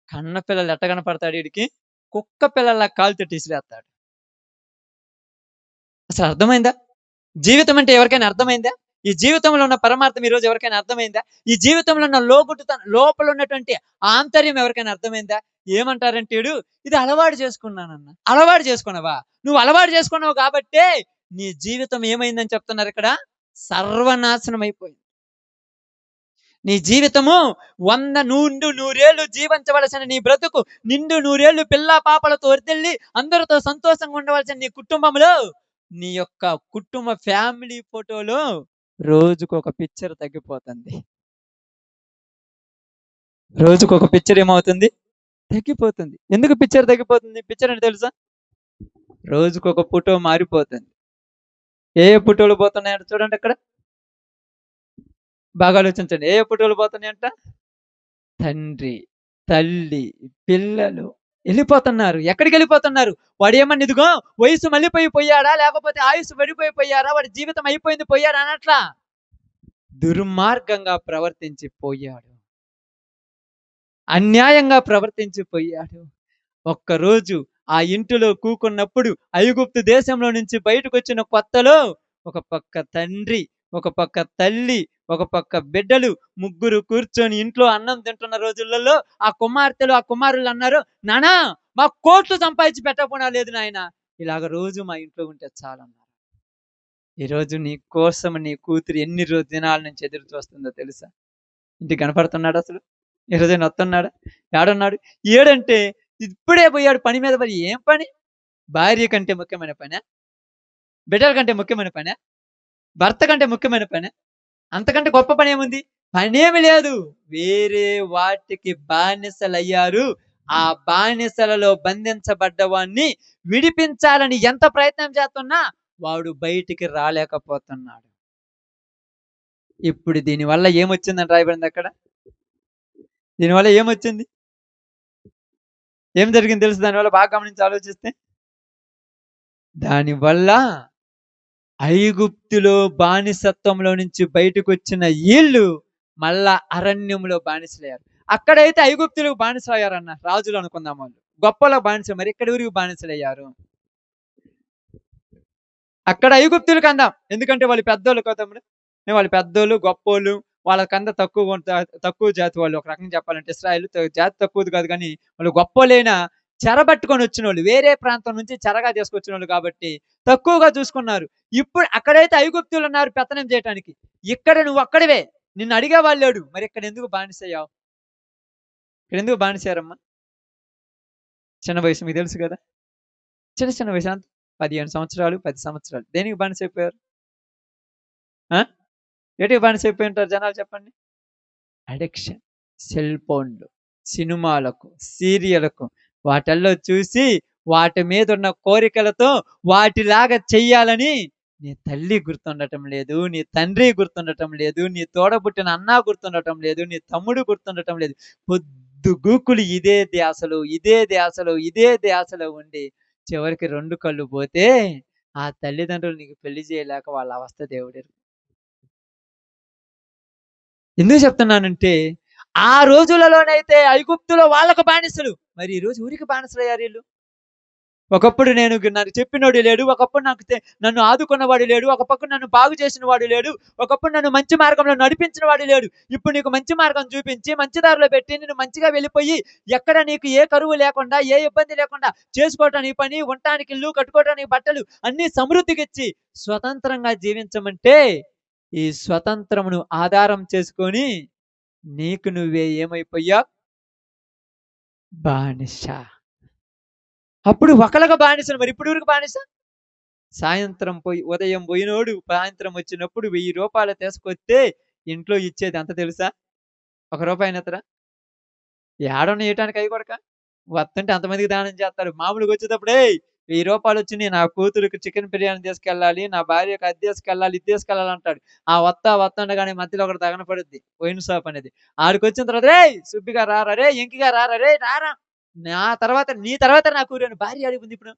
కన్న పిల్లలు ఎట్ట కనపడతాడు ఈడికి? కుక్క పిల్లల్లా కాలుతో ఇసిరేస్తాడు. అసలు అర్థమైందా? జీవితం అంటే ఎవరికైనా అర్థమైందా? ఈ జీవితంలో ఉన్న పరమార్థం ఈరోజు ఎవరికైనా అర్థమైందా? ఈ జీవితంలో ఉన్న లోపల ఉన్నటువంటి ఆంతర్యం ఎవరికైనా అర్థమైందా? ఏమంటారంటే ఈడు, ఇది అలవాటు చేసుకున్నానన్న. అలవాటు చేసుకున్నావా? నువ్వు అలవాటు చేసుకున్నావు కాబట్టే నీ జీవితం ఏమైందని చెప్తున్నారు ఇక్కడ? సర్వనాశనం అయిపోయింది. నీ జీవితము 100 నుండు 100 జీవించవలసిన నీ బ్రతుకు నిండు 100 పిల్లా పాపలతో వర్ధిల్లి అందరితో సంతోషంగా ఉండవలసిన నీ కుటుంబంలో నీ యొక్క కుటుంబ ఫ్యామిలీ ఫోటోలో రోజుకొక పిక్చర్ తగ్గిపోతుంది. రోజుకొక పిక్చర్ ఏమవుతుంది? తగ్గిపోతుంది. ఎందుకు పిక్చర్ తగ్గిపోతుంది? పిక్చర్ అంటే తెలుసా? రోజుకొక ఫోటో మారిపోతుంది. ఏ ఫోటోలు పోతున్నాయంట చూడండి అక్కడ. బాగా ఆలోచించండి. ఏ ఫోటోలు పోతున్నాయంట? తండ్రి, తల్లి, పిల్లలు వెళ్ళిపోతున్నారు. ఎక్కడికి వెళ్ళిపోతున్నారు? వాడు ఏమన్నా ఇదిగో వయసు మళ్ళీపోయాడా, లేకపోతే ఆయుసు పడిపోయారా, వాడి జీవితం అయిపోయింది పోయాడా అనట్లా. దుర్మార్గంగా ప్రవర్తించి పోయాడు. అన్యాయంగా ప్రవర్తించి పోయాడు. ఒక్కరోజు ఆ ఇంటిలో కూకున్నప్పుడు ఐగుప్తు దేశంలో నుంచి బయటకు వచ్చిన కొత్తలో ఒక పక్క తండ్రి, ఒక పక్క తల్లి, ఒక పక్క బిడ్డలు ముగ్గురు కూర్చొని ఇంట్లో అన్నం తింటున్న రోజులలో ఆ కుమార్తెలు, ఆ కుమారులు అన్నారు, నానా మా కోట్లు సంపాదించి పెట్టకపోయినా లేదు నాయన, ఇలాగ రోజు మా ఇంట్లో ఉంటే చాలన్నారు. ఈరోజు నీ కోసం నీ కూతురు ఎన్ని దినాల నుంచి ఎదురు చూస్తుందో తెలుసా? ఇంటికి కనపడుతున్నాడు అసలు? ఈరోజు వస్తున్నాడా? ఏడున్నాడు? ఏడంటే ఇప్పుడే పోయాడు పని మీద. మరి ఏం పని? భార్య కంటే ముఖ్యమైన పనా? బిడ్డల కంటే ముఖ్యమైన పనా? భర్త కంటే ముఖ్యమైన పనా? అంతకంటే గొప్ప పని ఏముంది? పనేమి లేదు. వేరే వాటికి బానిసలయ్యారు. ఆ బానిసలలో బంధించబడ్డ వాణ్ణి విడిపించాలని ఎంత ప్రయత్నం చేస్తున్నా వాడు బయటికి రాలేకపోతున్నాడు. ఇప్పుడు దీనివల్ల ఏమొచ్చిందని రాయబడింది అక్కడ? దీనివల్ల ఏమొచ్చింది? ఏం జరిగింది తెలుసు? దానివల్ల బాగా గమనించి ఆలోచిస్తే, దానివల్ల ఐగుప్తులో బానిసత్వంలో నుంచి బయటకు వచ్చిన వీళ్ళు మళ్ళా అరణ్యంలో బానిసలయ్యారు. అక్కడైతే ఐగుప్తులకు బానిసలయ్యారన్న రాజులు అనుకుందాం, వాళ్ళు గొప్పలో బానిసలు. మరి ఇక్కడ ఊరికి బానిసలయ్యారు. అక్కడ ఐగుప్తులకు అందాం, ఎందుకంటే వాళ్ళు పెద్దోళ్ళు కదా. వాళ్ళు పెద్దోళ్ళు, గొప్పోళ్ళు, వాళ్ళకంతా తక్కువ జాతి వాళ్ళు. ఒక రకంగా చెప్పాలంటే ఇశ్రాయేలు జాతి తక్కువది కాదు, కానీ వాళ్ళు గొప్పోళ్ళైనా చెరబట్టుకొని వచ్చిన వాళ్ళు, వేరే ప్రాంతం నుంచి చెరగా తీసుకొచ్చిన వాళ్ళు కాబట్టి తక్కువగా చూసుకున్నారు. ఇప్పుడు అక్కడైతే ఐగుప్తులు ఉన్నారు పెత్తనం చేయడానికి, ఇక్కడ నువ్వు అక్కడివే, నిన్ను అడిగే వాళ్ళు లేడు. మరి ఇక్కడ ఎందుకు బానిసయ్యావు? ఇక్కడ ఎందుకు బానిసారమ్మా? చిన్న వయసు మీకు తెలుసు కదా, చిన్న వయసు, 15 సంవత్సరాలు 10 సంవత్సరాలు. దేనికి బానిసైపోయారు? ఏటికి బానిసైపోయి ఉంటారు జనాలు చెప్పండి? అడిక్షన్, సెల్ ఫోన్లు, సినిమాలకు, సీరియలకు, వాటిల్లో చూసి వాటి మీద ఉన్న కోరికలతో వాటిలాగా చెయ్యాలని నీ తల్లి గుర్తుండటం లేదు, నీ తండ్రి గుర్తుండటం లేదు, నీ తోడబుట్టిన అన్న గుర్తుండటం లేదు, నీ తమ్ముడు గుర్తుండటం లేదు. పొద్దుగూకులు ఇదే ధ్యాసలో ఉండి చివరికి 2 కళ్ళు పోతే ఆ తల్లిదండ్రులు నీకు పెళ్లి చేయలేక వాళ్ళ అవస్థ దేవుడెరుగు. ఎందుకు చెప్తున్నానంటే, ఆ రోజులలోనైతే ఐగుప్తులో వాళ్ళకు బానిసలు, మరి ఈ రోజు ఊరికి బానిసలయ్యారు వీళ్ళు. ఒకప్పుడు నన్ను చెప్పినోడు లేడు. ఒకప్పుడు నన్ను ఆదుకున్నవాడు లేడు. ఒక పక్క నన్ను బాగు చేసిన వాడు లేడు. ఒకప్పుడు నన్ను మంచి మార్గంలో నడిపించిన వాడు లేడు. ఇప్పుడు నీకు మంచి మార్గం చూపించి, మంచి దారిలో పెట్టి, నిన్ను మంచిగా వెళ్ళిపోయి, ఎక్కడ నీకు ఏ కరువు లేకుండా, ఏ ఇబ్బంది లేకుండా చేసుకోవటానికి పని, ఉండటానికి ఇల్లు, కట్టుకోవటానికి బట్టలు అన్నీ సమృద్ధిగిచ్చి, స్వతంత్రంగా జీవించమంటే, ఈ స్వతంత్రమును ఆధారం చేసుకొని, నీకు నువ్వే ఏమైపోయావు? బానిస. అప్పుడు ఒకళ్ళకి బానిసలు. మరి ఇప్పుడు ఎవరికి బానిస? ఉదయం పోయినోడు సాయంత్రం వచ్చినప్పుడు ₹1000 తీసుకొస్తే ఇంట్లో ఇచ్చేది ఎంత తెలుసా? ₹1 ఇతరా? ఏడన్నా ఇయటానికి అయి కొడక. వత్తుంటే అంతమందికి దానం చేస్తారు. మామూలుగా వచ్చేటప్పుడు ₹1000 వచ్చినాయి, నా కూతురికి చికెన్ బిర్యానీ తీసుకెళ్ళాలి, నా భార్యకి అది తీసుకెళ్ళాలి, ఇది తీసుకెళ్ళాలి అంటాడు. ఆ వస్తుండగానే మధ్యలో ఒకటి తగన పడుద్ది వైన్ షాప్ అనేది. ఆడికొచ్చిన తర్వాత రేయ్ సుబ్బిగా రారా, రేయ్ ఎంకిగా రారా, రేయ్ రారా, నీ తర్వాత నా కూరని భార్య అడిగింది ఇప్పుడు.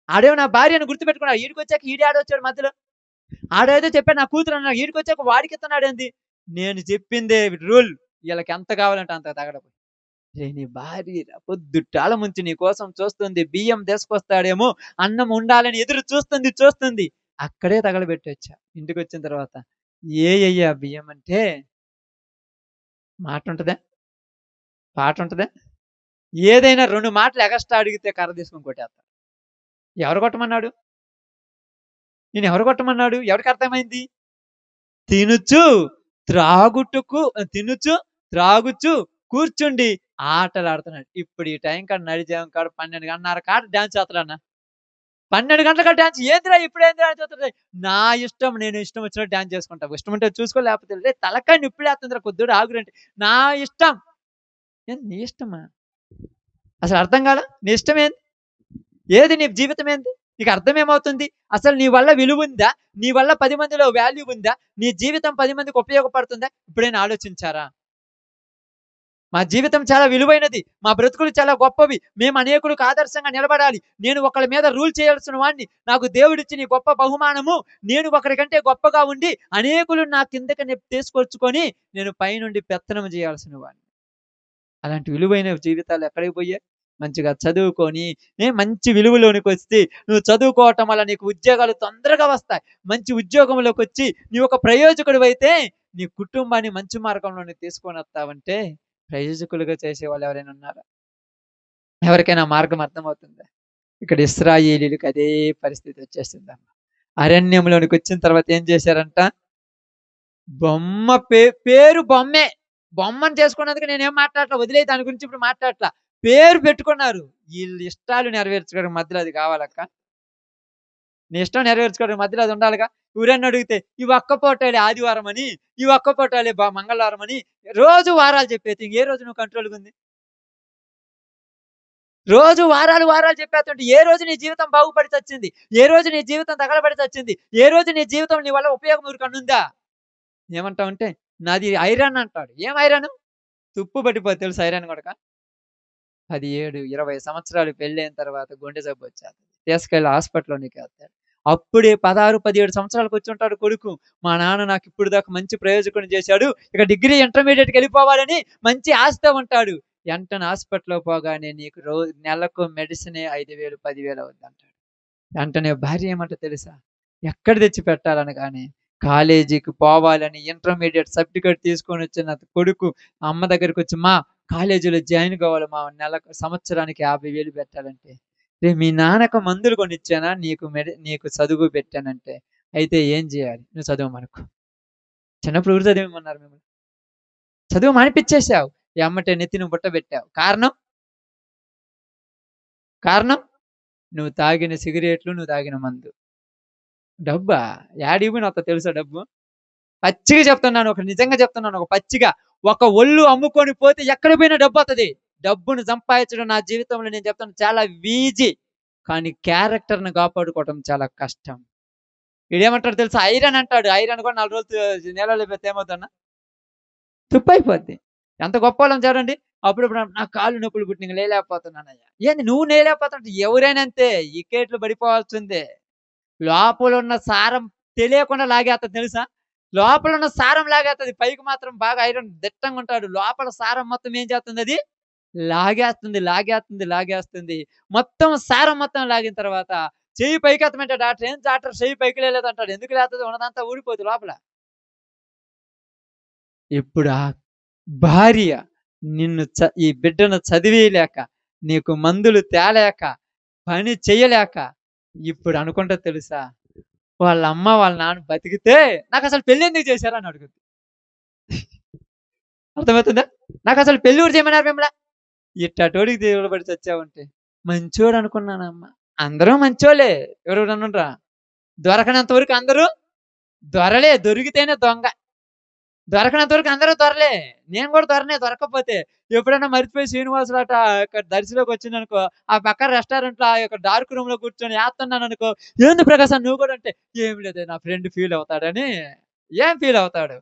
ఆడేమో నా భార్యను గుర్తుపెట్టుకున్నాడు. ఈడికొచ్చాక ఈడు ఆడొచ్చాడు మధ్యలో. ఆడేదో చెప్పాడు నా కూతురు అన్నాడు. ఈడికొచ్చాక వాడికి ఇస్తున్నాడేంది? నేను చెప్పిందే రూల్. వీళ్ళకి ఎంత కావాలంటే అంత తగలబోయి. నీ భార్య పొద్దుటాల ముంచి నీ కోసం చూస్తుంది. బియ్యం తీసుకొస్తాడేమో, అన్నం ఉండాలని ఎదురు చూస్తుంది. అక్కడే తగలబెట్టొచ్చా. ఇంటికొచ్చిన తర్వాత అయ్యా బియ్యం అంటే మాట ఉంటదా? పాట ఉంటదా? ఏదైనా 2 మాటలు ఎగస్ట్రా అడిగితే కర్ర తీసుకొని కొట్టేస్తాడు. ఎవరు కొట్టమన్నాడు? ఎవరు కొట్టమన్నాడు? ఎవరికి అర్థమైంది? తినుచు త్రాగుచు కూర్చుండి ఆటలాడుతున్నాడు. ఇప్పుడు ఈ టైం కాడ నడిచాం కాడ 12:30 కాడ డాన్స్ చేస్తాడన్న. 12 గంటల కాడ డాన్స్ ఏందిరా ఇప్పుడేందిరా అని చూస్తాడు. నా ఇష్టం, నేను ఇష్టం వచ్చినట్టు డాన్స్ చేసుకుంటా. ఇష్టం ఉంటే చూసుకో, లేకపోతే రే తలకాయ నిప్పులేస్తుందిరా కొద్దిగా ఆగురంటే నా ఇష్టం. ఏంది నీ ఇష్టమా? అసలు అర్థం కాలా? నీ ఇష్టం ఏంది? ఏది నీ జీవితం ఏంది? నీకు అర్థమేమవుతుంది? అసలు నీ వల్ల విలువ ఉందా? నీ వల్ల 10 మందిలో వాల్యూ ఉందా? నీ జీవితం 10 మందికి ఉపయోగపడుతుందా? ఎప్పుడైనా ఆలోచించారా? మా జీవితం చాలా విలువైనది. మా బ్రతుకులు చాలా గొప్పవి. మేము అనేకులకు ఆదర్శంగా నిలబడాలి. నేను ఒకళ్ళ మీద రూల్ చేయాల్సిన వాడిని. నాకు దేవుడిచ్చిన ఈ గొప్ప బహుమానము, నేను ఒకరికంటే గొప్పగా ఉండి అనేకులు నా కిందకి తీసుకొచ్చుకొని నేను పైనుండి పెత్తనం చేయాల్సిన వాడిని. అలాంటి విలువైన జీవితాలు ఎక్కడికి పోయాయి? మంచిగా చదువుకొని మంచి విలువలోనికి వచ్చి, నువ్వు చదువుకోవటం వల్ల నీకు ఉద్యోగాలు తొందరగా వస్తాయి. మంచి ఉద్యోగంలోకి వచ్చి నీవు ఒక ప్రయోజకుడు అయితే నీ కుటుంబాన్ని మంచి మార్గంలోకి తీసుకొని వస్తావంటే ప్రయోజకులుగా చేసే వాళ్ళు ఎవరైనా ఉన్నారా? ఎవరికైనా మార్గం అర్థమవుతుందా? ఇక్కడ ఇశ్రాయేలీయులకు అదే పరిస్థితి వచ్చేసిందమ్మ. అరణ్యంలోనికి వచ్చిన తర్వాత ఏం చేశారంట? బొమ్మ పేరు బొమ్మే. బొమ్మను చేసుకున్నందుకు నేనేం మాట్లాడట్లా, వదిలే దాని గురించి ఇప్పుడు మాట్లాడట్లా. పేరు పెట్టుకున్నారు. వీళ్ళ ఇష్టాలు నెరవేర్చుకోవడం మధ్యలో అది కావాలక్క. నీ ఇష్టం నెరవేర్చుకోవడం మధ్యలో అది ఉండాలిగా. ఎవరన్నా అడిగితే ఈ ఒక్క పూటలే ఆదివారం అని, ఈ ఒక్క పూటలే మంగళవారం అని రోజు వారాలు చెప్పేది. ఏ రోజు నువ్వు కంట్రోల్గా ఉంది? రోజు వారాలు చెప్పేస్తుంటే ఏ రోజు నీ జీవితం బాగుపడి చచ్చింది? ఏ రోజు నీ జీవితం తగలబడి చచ్చింది? ఏ రోజు నీ జీవితం నీ వల్ల ఉపయోగం ఊరికన్నుందా? ఏమంటావంటే నాది ఐరన్ అంటాడు. ఏం ఐరన్? తుప్పు పట్టిపోతే తెలుసు ఐరన్ కొడక. 17, 20 సంవత్సరాలు పెళ్ళైన తర్వాత గుండె జబ్బు వచ్చేస్తుంది. తీసుకెళ్ళి హాస్పిటల్లోనికి వేస్తాడు. అప్పుడే 16, 17 సంవత్సరాలకు వచ్చి ఉంటాడు కొడుకు. మా నాన్న నాకు ఇప్పుడు దాకా మంచి ప్రయోజకుని చేశాడు, ఇక డిగ్రీ ఇంటర్మీడియట్కి వెళ్ళిపోవాలని మంచి ఆశతో ఉంటాడు. వెంటనే హాస్పిటల్లో పోగానే నీకు నెలకు మెడిసినే 5,000, 10,000 అవుద్ది అంటాడు. వెంటనే భార్య ఏమంటో తెలుసా? ఎక్కడ తెచ్చి పెట్టాలనగానే కాలేజీకి పోవాలని ఇంటర్మీడియట్ సర్టిఫికేట్ తీసుకొని వచ్చిన కొడుకు అమ్మ దగ్గరికి వచ్చి, మా కాలేజీలో జాయిన్ కావాలి, మా సంవత్సరానికి 50,000 పెట్టాలంటే, మీ నాన్నకు మందులు కొనిచ్చానా, నీకు చదువు పెట్టానంటే, అయితే ఏం చేయాలి? నువ్వు చదువు మనకు. చిన్నప్పుడు ఊరు చదివేమన్నారు మిమ్మల్ని? చదువు మానిపించేసావు. ఎమ్మటే నెత్తిని బుట్ట పెట్టావు. కారణం నువ్వు తాగిన సిగరెట్లు, నువ్వు తాగిన మందు. డబ్బా యాడికి పోయినా తెలుసా డబ్బు? పచ్చిగా చెప్తున్నాను, నిజంగా చెప్తున్నాను, ఒక పచ్చిగా ఒక ఒళ్ళు అమ్ముకొని పోతే ఎక్కడ పోయినా డబ్బు వస్తుంది. డబ్బును సంపాదించడం నా జీవితంలో నేను చెప్తాను చాలా ఈజీ, కానీ క్యారెక్టర్ను కాపాడుకోవడం చాలా కష్టం. వీడేమంటాడు తెలుసా? ఐరన్ అంటాడు. ఐరన్ కూడా 4 రోజులు నెలలో పెడితే ఏమవుతున్నా తుప్పైపోద్ది. ఎంత గొప్ప వాళ్ళం చూడండి. అప్పుడప్పుడు నా కాళ్ళు నొప్పులు పుట్టిన లేలేకపోతున్నానయ్యా. ఏంది నువ్వు లేలేకపోతుంటే ఎవరైనా అంతే, ఇకేట్లు పడిపోవాల్సిందే. లోపల ఉన్న సారం తెలియకుండా లాగేస్తుంది తెలుసా? లోపల ఉన్న సారం లాగేస్తుంది. పైకి మాత్రం బాగా ఐరన్ దిట్టంగా ఉంటాడు. లోపల సారం మొత్తం ఏం చేస్తుంది? అది లాగేస్తుంది, లాగేస్తుంది, లాగేస్తుంది. మొత్తం సారం మొత్తం లాగిన తర్వాత చెయ్యి పైకెత్తమంటే డాక్టర్, "ఏం డాక్టర్ చెయ్యి పైకి లేలేదంటాడు." ఎందుకు లేతది? ఉన్నదంతా ఊడిపోద్ది లోపల. ఇప్పుడు ఆ భార్య ఈ బిడ్డను చదివీయలేక, నీకు మందులు తేలేక, పని చెయ్యలేక, ఇప్పుడు అనుకుంటది తెలుసా? వాళ్ళ అమ్మ, వాళ్ళ నాన్న బతికితే నాకసలు పెళ్లెందుకు చేశారు అని అడుగుద్ది. అర్థమవుతుందా? నాకసలు పెళ్లి ఎవరు చేయమన్నారు మిమ్మల? ఇట్టాటోడికి దేవుడు పడి చచ్చావంటే. మంచోడు అనుకున్నానమ్మా. అందరూ మంచోళ్ళే. ఎవరెవరన్నా ఉండ్రా? దొరకనంత వరకు అందరూ దొరలే. దొరికితేనే దొంగ. దొరకనంత వరకు అందరూ దొరలే. నేను కూడా దొరనే దొరక్కపోతే. ఎప్పుడైనా మర్చిపోయి శ్రీనివాసులట ఇక్కడ దర్శిలోకొచ్చిందనుకో, ఆ పక్కన రెస్టారెంట్‌లో ఆ యొక్క డార్క్ రూమ్‌లో కూర్చొని ఏత్తన్నాననుకో, "ఏంది ప్రకాశం నువ్వు కూడా" అంటే, "ఏం లేదే నా ఫ్రెండ్ ఫీల్ అవుతాడని." ఏం ఫీల్ అవుతాడు?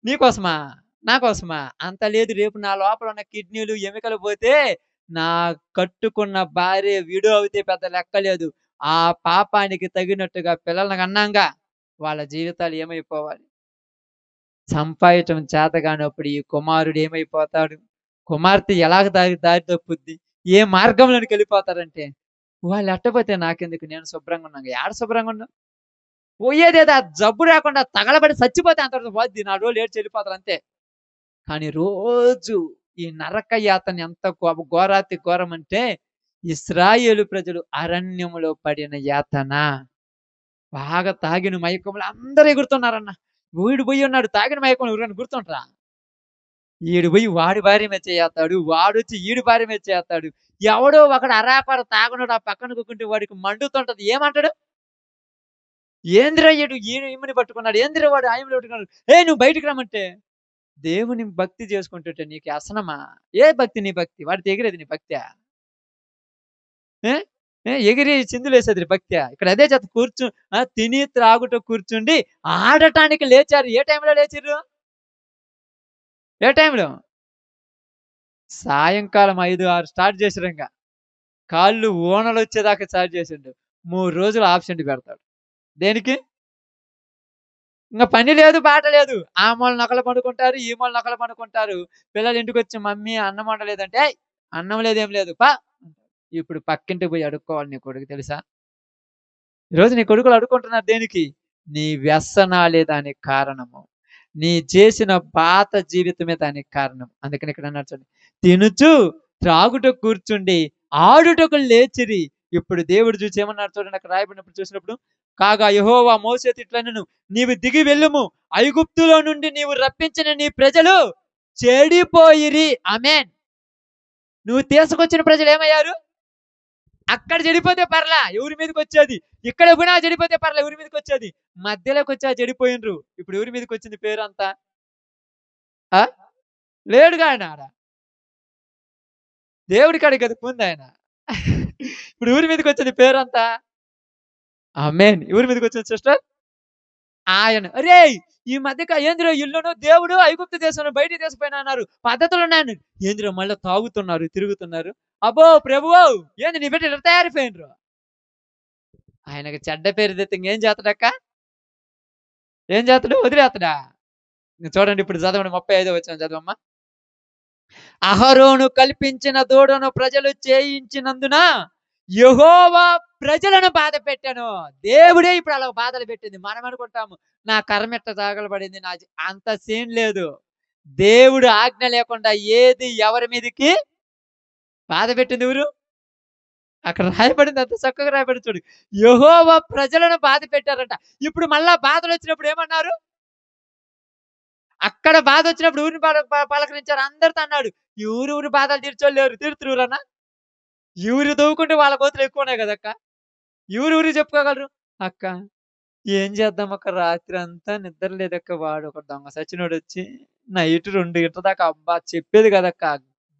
నీకోసమా? నా కోసమా? అంత లేదు. రేపు నా లోపల ఉన్న కిడ్నీలు, ఎముకలు పోతే, నా కట్టుకున్న భార్య విడో అవుతే పెద్ద లెక్క లేదు. ఆ పాపానికి తగినట్టుగా పిల్లల్ని కన్నాంగా, వాళ్ళ జీవితాలు ఏమైపోవాలి? సంపాదించడం చేతగానప్పుడు ఈ కుమారుడు ఏమైపోతాడు? కుమార్తె ఎలాగ దారి దారి తప్పుద్ది? ఏ మార్గంలోనికెళ్ళిపోతారంటే, వాళ్ళెట్టపోతే నాకెందుకు? నేను శుభ్రంగా ఉన్నాగా. ఏడ శుభ్రంగా ఉన్నావు? పోయేదేదో ఆ జబ్బు రాకుండా తగలబడి సచ్చిపోతే అంతటితో పోద్ది. 4 రోజులు ఏడ్చి ఎళ్ళిపోతారు అంతే. కానీ రోజు ఈ నరక యాతన ఎంత ఘోరాతి ఘోరమంటే, ఇశ్రాయేలు ప్రజలు అరణ్యములో పడిన యాతన. బాగా తాగిన మైకంలో అందరూ ఎగురుతున్నారన్న. వీడు బోయి ఉన్నాడు తాగిన మైకంలో ఎవరైనా గుర్తుంటరా? ఈడు బోయి వాడి భార్య మీద చెయ్యేత్తాడు. వాడొచ్చి ఈడి భార్య మీద చెయ్యేత్తాడు. ఎవడో ఒకడు అరాకొర తాగునోడు ఆ పక్కన కూకుంటే వాడికి మండుతుంటది. ఏమంటాడు? ఏందిరా ఈడు ఈమెని పట్టుకున్నాడు. ఏందిరా వాడు ఆమెని పట్టుకున్నాడు. "ఏయ్! నువ్వు బయటికి రమ్మంటే." దేవుని భక్తి చేసుకుంటుంటే నీకు వ్యసనమా? ఏ భక్తి నీ భక్తి? వాడితో ఎగిరేది నీ భక్తా? ఏ? ఎగిరి చిందులేసేది నీ భక్తా? ఇక్కడ అదే చేత తిని త్రాగుట కూర్చుండి ఆడటానికి లేచారు. ఏ టైంలో లేచిర్రు? ఏ టైంలో? సాయంకాలం 5, 6 స్టార్ట్ చేసిరింక. కాళ్ళు ఊనలొచ్చేదాకా స్టార్ట్ చేసిండు. 3 రోజులు ఆబ్సెంట్ పెడతాడు. దేనికి? ఇంగ పని లేదు, పాట లేదు. ఆ మూలన ఒకళ్ళు పడుకుంటారు, ఈ మూలన ఒకళ్ళు పడుకుంటారు. పిల్లలు ఇంటికొచ్చి మమ్మీ అన్నం వండలేదంటే, "ఏయ్! అన్నం లేదు, ఏం లేదు పా." ఇప్పుడు పక్కింటికి పోయి అడుక్కోవాలి నీ కొడుకు తెలుసా? ఈరోజు నీ కొడుకులు అడుక్కుంటున్నారు దేనికి? నీ వ్యసనాలే దానికి కారణము. నీ చేసిన పాత జీవితమే దానికి కారణం. అందుకని ఇక్కడ అన్నాడు చూడండి. తినుచు, త్రాగుటకు కూర్చుండి, ఆడుటకు లేచిరి. ఇప్పుడు దేవుడు చూసి ఏమన్నాడు చూడండి అక్కడ రాయబడినప్పుడు చూసినప్పుడు, కాగా యెహోవా మోషేతో ఇట్లనెను, నీవు దిగి వెళ్ళుము. ఐగుప్తులో నుండి నీవు రప్పించిన నీ ప్రజలు చెడిపోయిరి. ఆమేన్. నువ్వు తీసుకొచ్చిన ప్రజలు ఏమయ్యారు? అక్కడ చెడిపోతే పర్లా, ఎవరి మీదకొచ్చేది. ఇక్కడ గుణ చెడిపోతే పర్లా, ఎవరి మీదకొచ్చేది. మధ్యలోకొచ్చి చెడిపోయిండ్రు. ఇప్పుడు ఎవరి మీదకొచ్చింది పేరంతా? ఆ! లేడుగా ఆయన ఆడ. దేవుడి కాడికి కదా ముందాయన. ఇప్పుడు ఎవరి మీదకొచ్చింది పేరంతా? ఆమేన్. ఎవరి మీదకొచ్చింది సిస్టర్? ఆయన. "అరేయ్! ఈ మధ్య ఏందిరా ఈళ్ళును దేవుడు ఐగుప్తు దేశంలో బయటికి తీసుకుపోయినన్నారు. పద్ధతులున్నాయని." ఏందిరా మళ్ళా తాగుతున్నారు, తిరుగుతున్నారు. అబ్బో! ప్రభువో! ఏంది నీ బిడ్డ ఇట్లా తయారైపోయిండ్రు. ఆయనకి చెడ్డ పేరు తెత్తే ఇంకేం చేత్తడక్క? ఏం చేత్తడు? వదిలేత్తడా? ఇంక చూడండి ఇప్పుడు చదవండి 35 వచనం చదవమ్మా. అహరోను కల్పించిన దూడను ప్రజలు చేయించినందున యెహోవా ప్రజలను బాధ పెట్టాను. దేవుడే ఇప్పుడు అలా బాధలు పెట్టింది. మనం అనుకుంటాము నా కర్మ ఎట్ట తగలబడింది. అంత సీన్ లేదు. దేవుడు ఆజ్ఞ లేకుండా ఏది ఎవరి మీదకి బాధ పెట్టింది ఎవరు? అక్కడ రాయబడింది అంత చక్కగా రాయబడింది చూడు. యెహోవా ప్రజలను బాధ పెట్టారంట. ఇప్పుడు మళ్ళా బాధలు వచ్చినప్పుడు ఏమన్నారు? అక్కడ బాధ వచ్చినప్పుడు ఊరిని పలకరించారు. అందరితో అన్నాడు. ఊరు బాధలు తీర్చోళ్ళు లేరు. తీరుతురు ఎవరన్నా? ఎవరు తవ్వుకుంటే వాళ్ళ కోతులు ఎక్కువున్నాయి కదక్క. ఎవరు చెప్పుకోగలరు? అక్క ఏం చేద్దాం అక్క రాత్రంతా నిద్ర లేదక్క. వాడు ఒక దొంగ సచ్చినోడొచ్చి నైట్ 2 గంటల దాకా అబ్బా! చెప్పేది కదక్క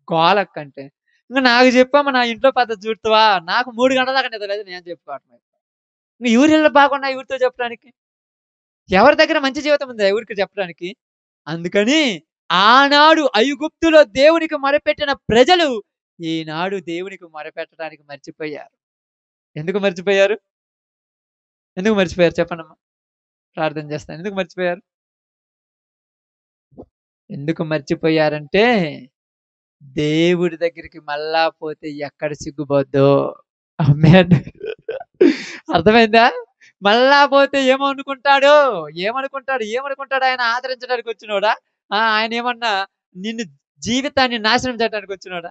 గోలక్క అంటే. ఇంక నాకు చెప్పమ్మా నా ఇంట్లో పద్ధతి చూడతావా? నాకు 3 గంటల దాకా నిద్ర లేదు నేను చెప్పుకోవటమే. ఇంక ఎవరి ఇళ్ళు బాగున్నాయి ఎవరితో చెప్పడానికి? ఎవరి దగ్గర మంచి జీవితం ఉందా ఎవరికి చెప్పడానికి? అందుకని ఆనాడు ఐగుప్తులో దేవునికి మొరపెట్టిన ప్రజలు ఈనాడు దేవునికి మొరపెట్టడానికి మర్చిపోయారు. ఎందుకు మర్చిపోయారు? ఎందుకు మర్చిపోయారు చెప్పండమ్మా? ప్రార్థన చేస్తాను. ఎందుకు మర్చిపోయారు? ఎందుకు మర్చిపోయారంటే దేవుడి దగ్గరికి మళ్ళా పోతే ఎక్కడ సిగ్గుపోద్దో. ఆమేన్. అర్థమైందా? మళ్ళా పోతే ఏమనుకుంటాడో? ఏమనుకుంటాడు ఆయన ఆదరించడానికి వచ్చినోడా? ఆయన ఏమన్నా నిన్ను జీవితాన్ని నాశనం చేయడానికి వచ్చినోడా?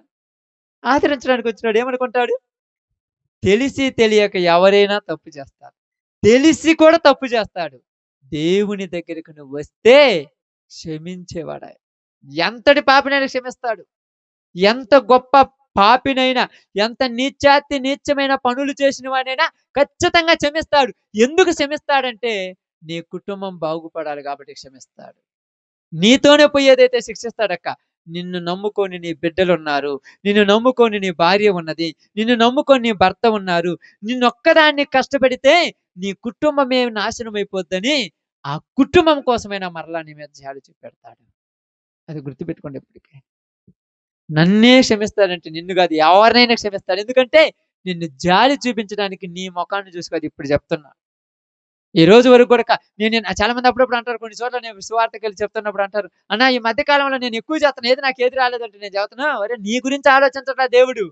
ఆదరించడానికి వచ్చినోడు ఏమనుకుంటాడు? తెలిసి తెలియక ఎవరైనా తప్పు చేస్తారు. తెలిసి కూడా తప్పు చేస్తాడు. దేవుని దగ్గరికి నువ్వొస్తే క్షమించేవాడాయన. ఎంతటి పాపినైనా క్షమిస్తాడు. ఎంత గొప్ప పాపినైనా, ఎంత నీచమైన పనులు చేసిన వాడినైనా ఖచ్చితంగా క్షమిస్తాడు. ఎందుకు క్షమిస్తాడంటే, నీ కుటుంబం బాగుపడాలి కాబట్టి క్షమిస్తాడు. నీతోనే పోయేదైతే శిక్షిస్తాడక్క. నిన్ను నమ్ముకొని నీ బిడ్డలున్నారు. నిన్ను నమ్ముకొని నీ భార్య ఉన్నది. నిన్ను నమ్ముకొని నీ భర్త ఉన్నారు. నిన్నొక్కదాన్ని కష్టపెడితే నీ కుటుంబమే నాశనమైపోద్దని, ఆ కుటుంబం కోసమైనా మరలా నీ మీద జాలి చూపెడతాడు. అది గుర్తుపెట్టుకోండి ఎప్పటికి. నన్నే క్షమిస్తాడంటే నిన్ను కాదు, ఎవరినైనా క్షమిస్తాడు. ఎందుకంటే నిన్ను జాలి చూపించడానికి నీ మొఖాన్ని చూసి కాదు ఇప్పుడు చెప్తున్నా. ఈ రోజు వరకు కూడా నేను చాలా మంది అప్పుడప్పుడు అంటారు, కొన్ని చోట్ల నేను సువార్తకెళ్ళి చెప్తున్నప్పుడు అంటారు, అన్న ఈ మధ్య కాలంలో నేను ఎక్కువ చేస్తాను, ఏది నాకు ఏది రాలేదంటే నేను చెప్తున్నా, అరే నీ గురించి ఆలోచించట్లా దేవుడు.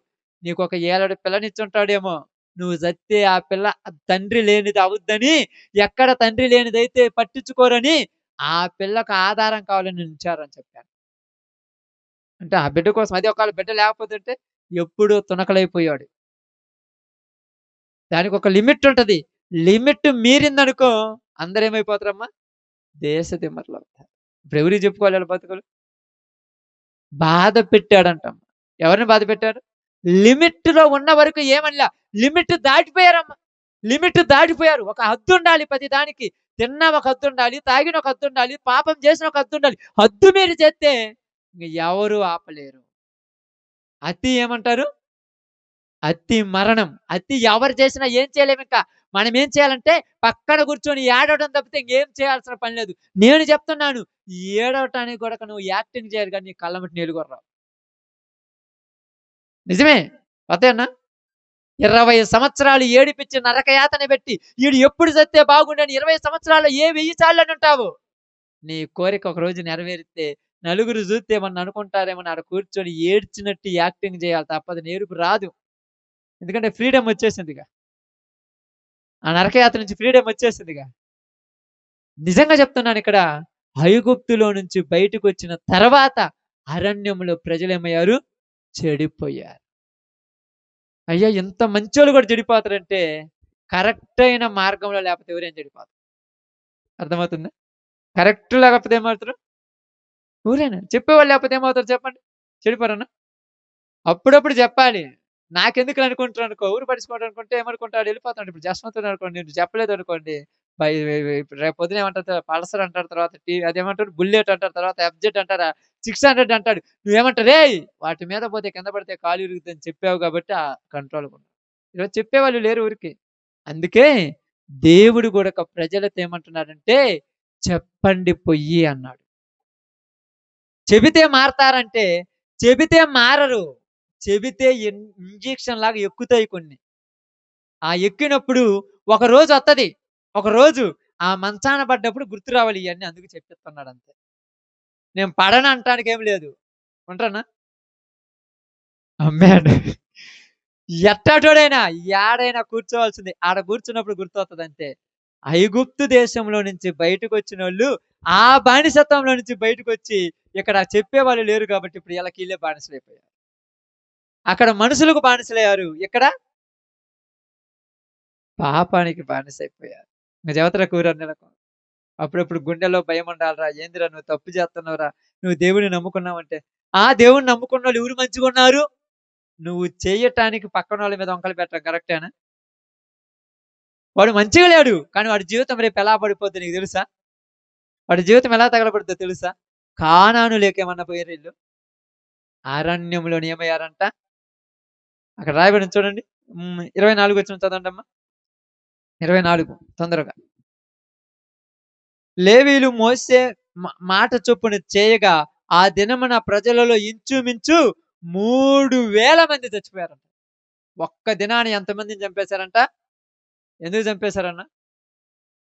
నీకు ఒక ఏలడు పిల్లనిచ్చుంటాడేమో, నువ్వు చస్తే ఆ పిల్ల తండ్రి లేనిది అవుద్దని, ఎక్కడ తండ్రి లేనిదైతే పట్టించుకోరని ఆ పిల్లకు ఆధారం కావాలని ఉంచారని చెప్పాను. అంటే ఆ బిడ్డ కోసం, అది ఒకవేళ బిడ్డ లేకపోతుంటే ఎప్పుడూ తునకలైపోయాడు. దానికి ఒక లిమిట్ ఉంటది. లిమిట్ మీరిందనుకో అందరేమైపోతారమ్మా? దేశ దిమ్మరులవుతారు. ఇప్పుడు ఎవరికి చెప్పుకోవాలి వాళ్ళ బతుకులు? బాధ పెట్టాడంటమ్మ. ఎవరిని బాధ పెట్టాడు? లిమిట్‌లో ఉన్న వరకు ఏమనలా. లిమిట్ దాటిపోయారమ్మ. లిమిట్ దాటిపోయారు. ఒక హద్దుండాలి ప్రతి దానికి. తిన్న ఒక హద్దుండాలి, తాగిన ఒక హద్దుండాలి, పాపం చేసిన ఒక హద్దుండాలి. హద్దు మీరి చేస్తే ఇంక ఎవరు ఆపలేరు. అతి ఏమంటారు? అతి మరణం. అతి ఎవరు చేసినా ఏం చేయలేమింకా. మనం ఏం చేయాలంటే పక్కన కూర్చొని ఏడవడం తప్పితే ఇంకేం చేయాల్సిన పని లేదు. నేను చెప్తున్నాను, ఏడవటానికి గూడా నువ్వు యాక్టింగ్ చేయాలి గానీ నీ కళ్ళమ్మట నీళ్ళు కూడా రావు. నిజమే. అదేనా? 20 సంవత్సరాలు ఏడిపిచ్చి నరకయాతన పెట్టి, ఈడు ఎప్పుడు చస్తే బాగుండని 20 సంవత్సరాల్లో ఏ 1000 సార్లనుంటావు. నీ కోరిక ఒకరోజు నెరవేరితే నలుగురు చూస్తే ఏమన్నా అనుకుంటారేమో ఆడ కూర్చొని ఏడ్చినట్టు యాక్టింగ్ చేయాలి తప్ప అది నేర్పు రాదు. ఎందుకంటే ఫ్రీడమ్ వచ్చేసిందిగా. ఆ నరకయాత్ర నుంచి ఫ్రీడమ్ వచ్చేసిందిగా. నిజంగా చెప్తున్నానిక్కడ. ఐగుప్తులో నుంచి బయటకొచ్చిన తర్వాత అరణ్యంలో ప్రజలేమయ్యారు? చెడిపోయారు. అయ్యా! ఇంత మంచోళ్ళు కూడా చెడిపోతారంటే కరెక్ట్ అయిన మార్గంలో లేకపోతే ఎవరైనా చెడిపోతారు. అర్థమవుతుందా? కరెక్ట్ లేకపోతే ఏమవుతారు? ఎవరైనా. చెప్పేవాళ్ళు లేకపోతే ఏమవుతారు చెప్పండి? చెడిపోరనా? అప్పుడప్పుడు చెప్పాలి. నాకెందుకులే అనుకుంటారనుకో, ఊరు పట్టించుకోవడనుకుంటే ఏమనుకుంటాడు వెళ్ళిపోతాడు. ఇప్పుడు జస్వంతుడు అనుకోండి, నేను చెప్పలేదనుకోండి, బై ఇప్పుడు రేపు పొద్దున ఏమంటారు పల్సర్ అంటారు, తర్వాత అదేమంటారు బుల్లెట్ అంటారు, తర్వాత ఎఫ్‌జెడ్ అంటారా, 600 అంటాడు. నువ్వేమంటావు రేయ్! వాటి మీద పోతే కింద పడితే కాలు ఇరుగుద్దని చెప్పావు కాబట్టి కంట్రోల్‌గా ఉన్నావు. ఈరోజు చెప్పేవాళ్ళు లేరు ఊరికే. అందుకే దేవుడు గూడా ప్రజలతో ఏమంటున్నాడంటే, చెప్పండి పొయ్యి అన్నాడు. చెబితే మారతారంటే, చెబితే మారరు. చెబితే ఇంజెక్షన్ లాగా ఎక్కుతాయి కొన్ని. ఆ ఎక్కినప్పుడు ఒకరోజొత్తది. ఒకరోజు ఆ మంచాన పడ్డప్పుడు గుర్తు రావాలి ఇయన్నీ అందుకు చెప్పిస్తున్నాడంతే. నేను పడనంటానికి ఏమి లేదు. ఉంటానా? అమ్మాడు. ఎట్టాటోడైనా యాడైనా కూర్చోవాల్సిందే. ఆడ కూర్చున్నప్పుడు గుర్తొత్తదంతే. ఐగుప్తు దేశంలో నుంచి బయటకొచ్చినోళ్ళు ఆ బానిసత్వంలో నుంచి బయటకొచ్చి ఇక్కడ చెప్పేవాళ్ళు లేరు కాబట్టి ఇప్పుడు ఈళ్ళకీళ్ళే బానిసలైపోయారు. అక్కడ మనుషులకు బానిసలయ్యారు. ఇక్కడ పాపానికి బానిసైపోయారు. ఇంక చెబుతారా కూరని నెలకు. అప్పుడప్పుడు గుండెలో భయముండాలిరా. ఏందిరా నువ్వు తప్పు చేస్తున్నావురా. నువ్వు దేవుడిని నమ్ముకున్నావంటే, దేవుడిని నమ్ముకున్నోళ్ళు ఎవరు మంచిగున్నారు? నువ్వు చెయ్యటానికి పక్కనోళ్ళ మీద వంకలు పెట్టడం కరెక్టేనా? వాడు మంచిగా లేడు. కానీ వాడి జీవితం రేపు ఎలా పడిపోద్దో నీకు తెలుసా? వాడి జీవితం ఎలా తగలబడుద్దో తెలుసా? కానానులోకేమన్నా పోయారా ఈళ్ళు? అరణ్యంలోని ఏమయ్యారంట? అక్కడ రాయబడింది చూడండి. 24 వచనం చదవండమ్మా. 24 తొందరగా. లేవీయులు మోసే మాట చొప్పున చేయగా ఆ దినమున ప్రజలలో ఇంచుమించు 3000 మంది చచ్చిపోయారంట. ఒక్క దినాన ఎంతమందిని చంపేశారంట? ఎందుకు చంపేశారన్న?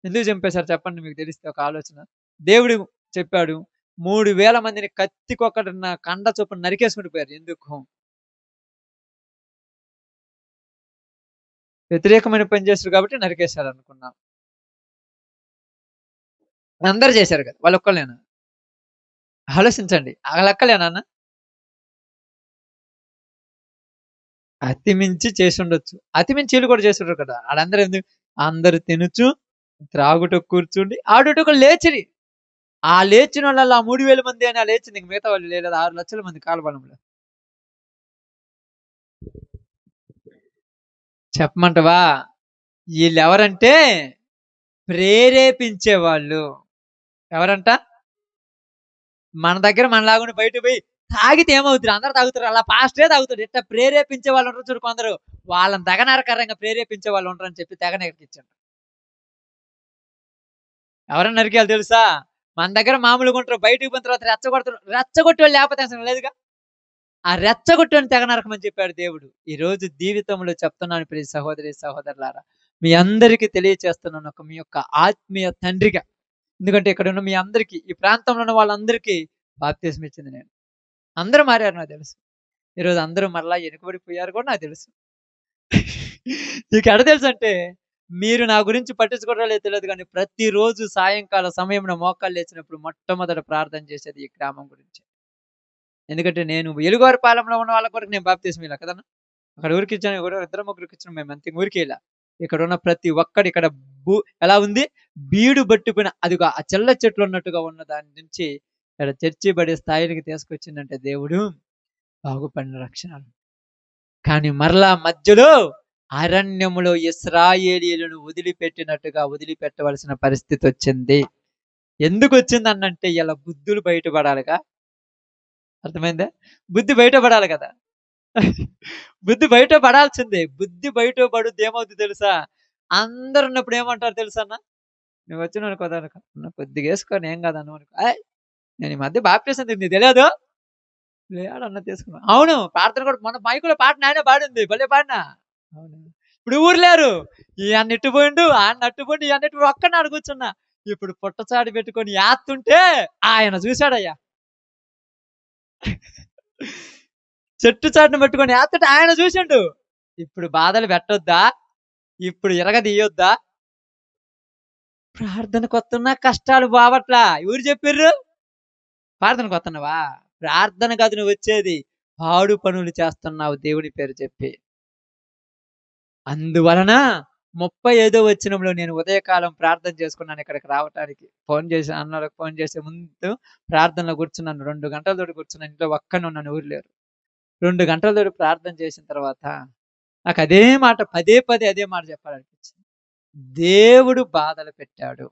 ఎందుకు చంపేశారు చెప్పండి మీకు తెలిస్తే ఒక ఆలోచన. దేవుడు చెప్పాడు, 3,000 మందిని కత్తికొకటి కండ చొప్పున నరికేసుకుంటూ పోయారు. ఎందుకు? వ్యతిరేకమైన పని చేస్తారు కాబట్టి నరికేశారు అనుకున్నాం. అందరూ చేశారు కదా! వాళ్ళొక్కళ్ళేనా? ఆలోచించండి. ఆళ్ళొక్కళ్ళేనా అన్న? అతి మించి చేసుండొచ్చు. అతి మించి ఈళ్ళు కూడా చేసుండరు కదా! ఆళ్ళందరూ అందరూ తినుచు, త్రాగుట కూర్చుండి, ఆడుటకు లేచిరి. ఆ లేచినోళ్ళలో ఆ 3,000 మందేనా లేచింది. ఇంక మిగతా వాళ్ళు లేలేదు. 6,00,000 మంది కాల్బలంలో. చెప్పమంటవా? ఈళ్ళెవరంటే ప్రేరేపించేవాళ్ళు. ఎవరంట? మన దగ్గర మనలాగుండి బయటకి పోయి తాగితే ఏమవుద్దిరా? అందరూ తాగుతారు. అలా పాస్టరే తాగుతాడు. ఇట్లా ప్రేరేపించే వాళ్ళు ఉంటారు చూడు కొందరు. వాళ్ళని తెగ నరకరంగా ప్రేరేపించే వాళ్ళు ఉంటారని చెప్పి తెగ నరికిచ్చాను. ఎవరన్నా నరికేయాలో తెలుసా? మన దగ్గర మామూలుగా ఉంటారు. బయటికి పోయిన తర్వాత రెచ్చగొడతారు. రెచ్చగొట్టేవాళ్ళు లేకపోతే అసలు లేదుగా. ఆ రెచ్చగొట్టోని తెగ నరకమని చెప్పాడు దేవుడు. ఈరోజు జీవితంలో చెప్తున్నాను ప్రియ సహోదరి, సహోదరులారా. మీ అందరికీ తెలియచేస్తున్నాను మీ యొక్క ఆత్మీయ తండ్రిగా. ఎందుకంటే ఇక్కడున్న మీ అందరికీ, ఈ ప్రాంతంలో ఉన్న వాళ్ళందరికీ బాప్తిస్మం ఇచ్చింది నేను. అందరూ మారారు నాకు తెలుసు. ఈరోజు అందరూ మరలా వెనుకబడిపోయారు కూడా నాకు తెలుసు. నీకెడ తెలుసంటే, మీరు నా గురించి పట్టించుకోవడం లేదో తెలియదు గానీ, ప్రతిరోజు సాయంకాల సమయంలో మోకాళ్ళు లేచినప్పుడు మొట్టమొదట ప్రార్థన చేసేది ఈ గ్రామం గురించే. ఎందుకంటే నేను ఎలుగువారిపాలెంలో ఉన్న వాళ్ళ కొరకు నేను బాప్తిస్మం ఇయ్యలే కదన్నా! అక్కడ ఊరికిచ్చాను. ఎవరో ఇద్దరు ముగ్గురికిచ్చాం మేము అంతే. ఊరికే ఇలా. ఇక్కడున్న ప్రతి ఒక్కడు ఇక్కడ భూ ఎలా ఉంది? బీడు పట్టుకుని అదిగో ఆ చెల్ల చెట్లు ఉన్నట్టుగా ఉన్న దాని నుంచి ఇక్కడ చర్చి బడే స్థాయికి తీసుకొచ్చిందంటే దేవుడు బాగుపడిన లక్షణాలు. కానీ మరలా మధ్యలో అరణ్యములో ఇశ్రాయేలీయులను వదిలిపెట్టినట్టుగా వదిలిపెట్టవలసిన పరిస్థితి వచ్చింది. ఎందుకు వచ్చిందనంటే ఇలా బుద్ధులు బయటపడాలిగా. అర్థమైందా? బుద్ధి బయటపడాలి కదా! బుద్ధి బయట పడాల్సిందే. బుద్ధి బయట పడుద్ది ఏమవుద్ది తెలుసా? అందరూ ఉన్నప్పుడు ఏమంటారు తెలుసా అన్న? నువ్వు వచ్చినవనుకో అదనుకో, "అన్న కొద్దిగా ఏసుకో ఏం కాదు అన్నం" అనుకో. "ఏయ్! నేను ఈ మధ్య బాప్టిసం నీకు తెలియదు?" "లేడన్న తీసుకున్నా." అవును. ప్రార్థన కూడా మొన్న మైకులో పాట నాయనే పాడింది. భలే పాడినా. అవును. ఇప్పుడు ఊరు లేరు. ఈయన్న ఇటు పోయిండు, ఆయన అటు పోయిండు, ఈయన ఇటు ఒక్కడినే ఆడ కూర్చున్నా. ఇప్పుడు పుట్టచాడు పెట్టుకొని ఏత్తుంటే ఆయన చూసాడయ్యా. చెట్టు చాటున పట్టుకొని ఏత్తుంటే ఆయన చూసిండు. ఇప్పుడు బాధలు పెట్టొద్దా? ఇప్పుడు ఇరగదీయొద్దా? ప్రార్థనకొస్తున్నా కష్టాలు బావట్లా. ఎవరు చెప్పిర్రు? ప్రార్థనకొత్తన్నావా? ప్రార్థన కాదు నువ్వొచ్చేది. పాడు పనులు చేస్తున్నావు దేవుని పేరు చెప్పి. అందువలన 35వ వచనంలో నేను ఉదయకాలం ప్రార్థన చేసుకున్నాను ఇక్కడికి రావటానికి. అన్నోళ్ళకి ఫోన్ చేసే ముందు ప్రార్థనలో కూర్చున్నాను. 2 గంటల తోటి కూర్చున్నాను. ఇంట్లో ఒక్కడినే ఉన్నాను. ఎవరు లేరు. 2 గంటల తోటి ప్రార్థన చేసిన తర్వాత నాకు అదే మాట పదే పదే అదే మాట చెప్పాలనిపించింది. దేవుడు బాధలు పెట్టాడు.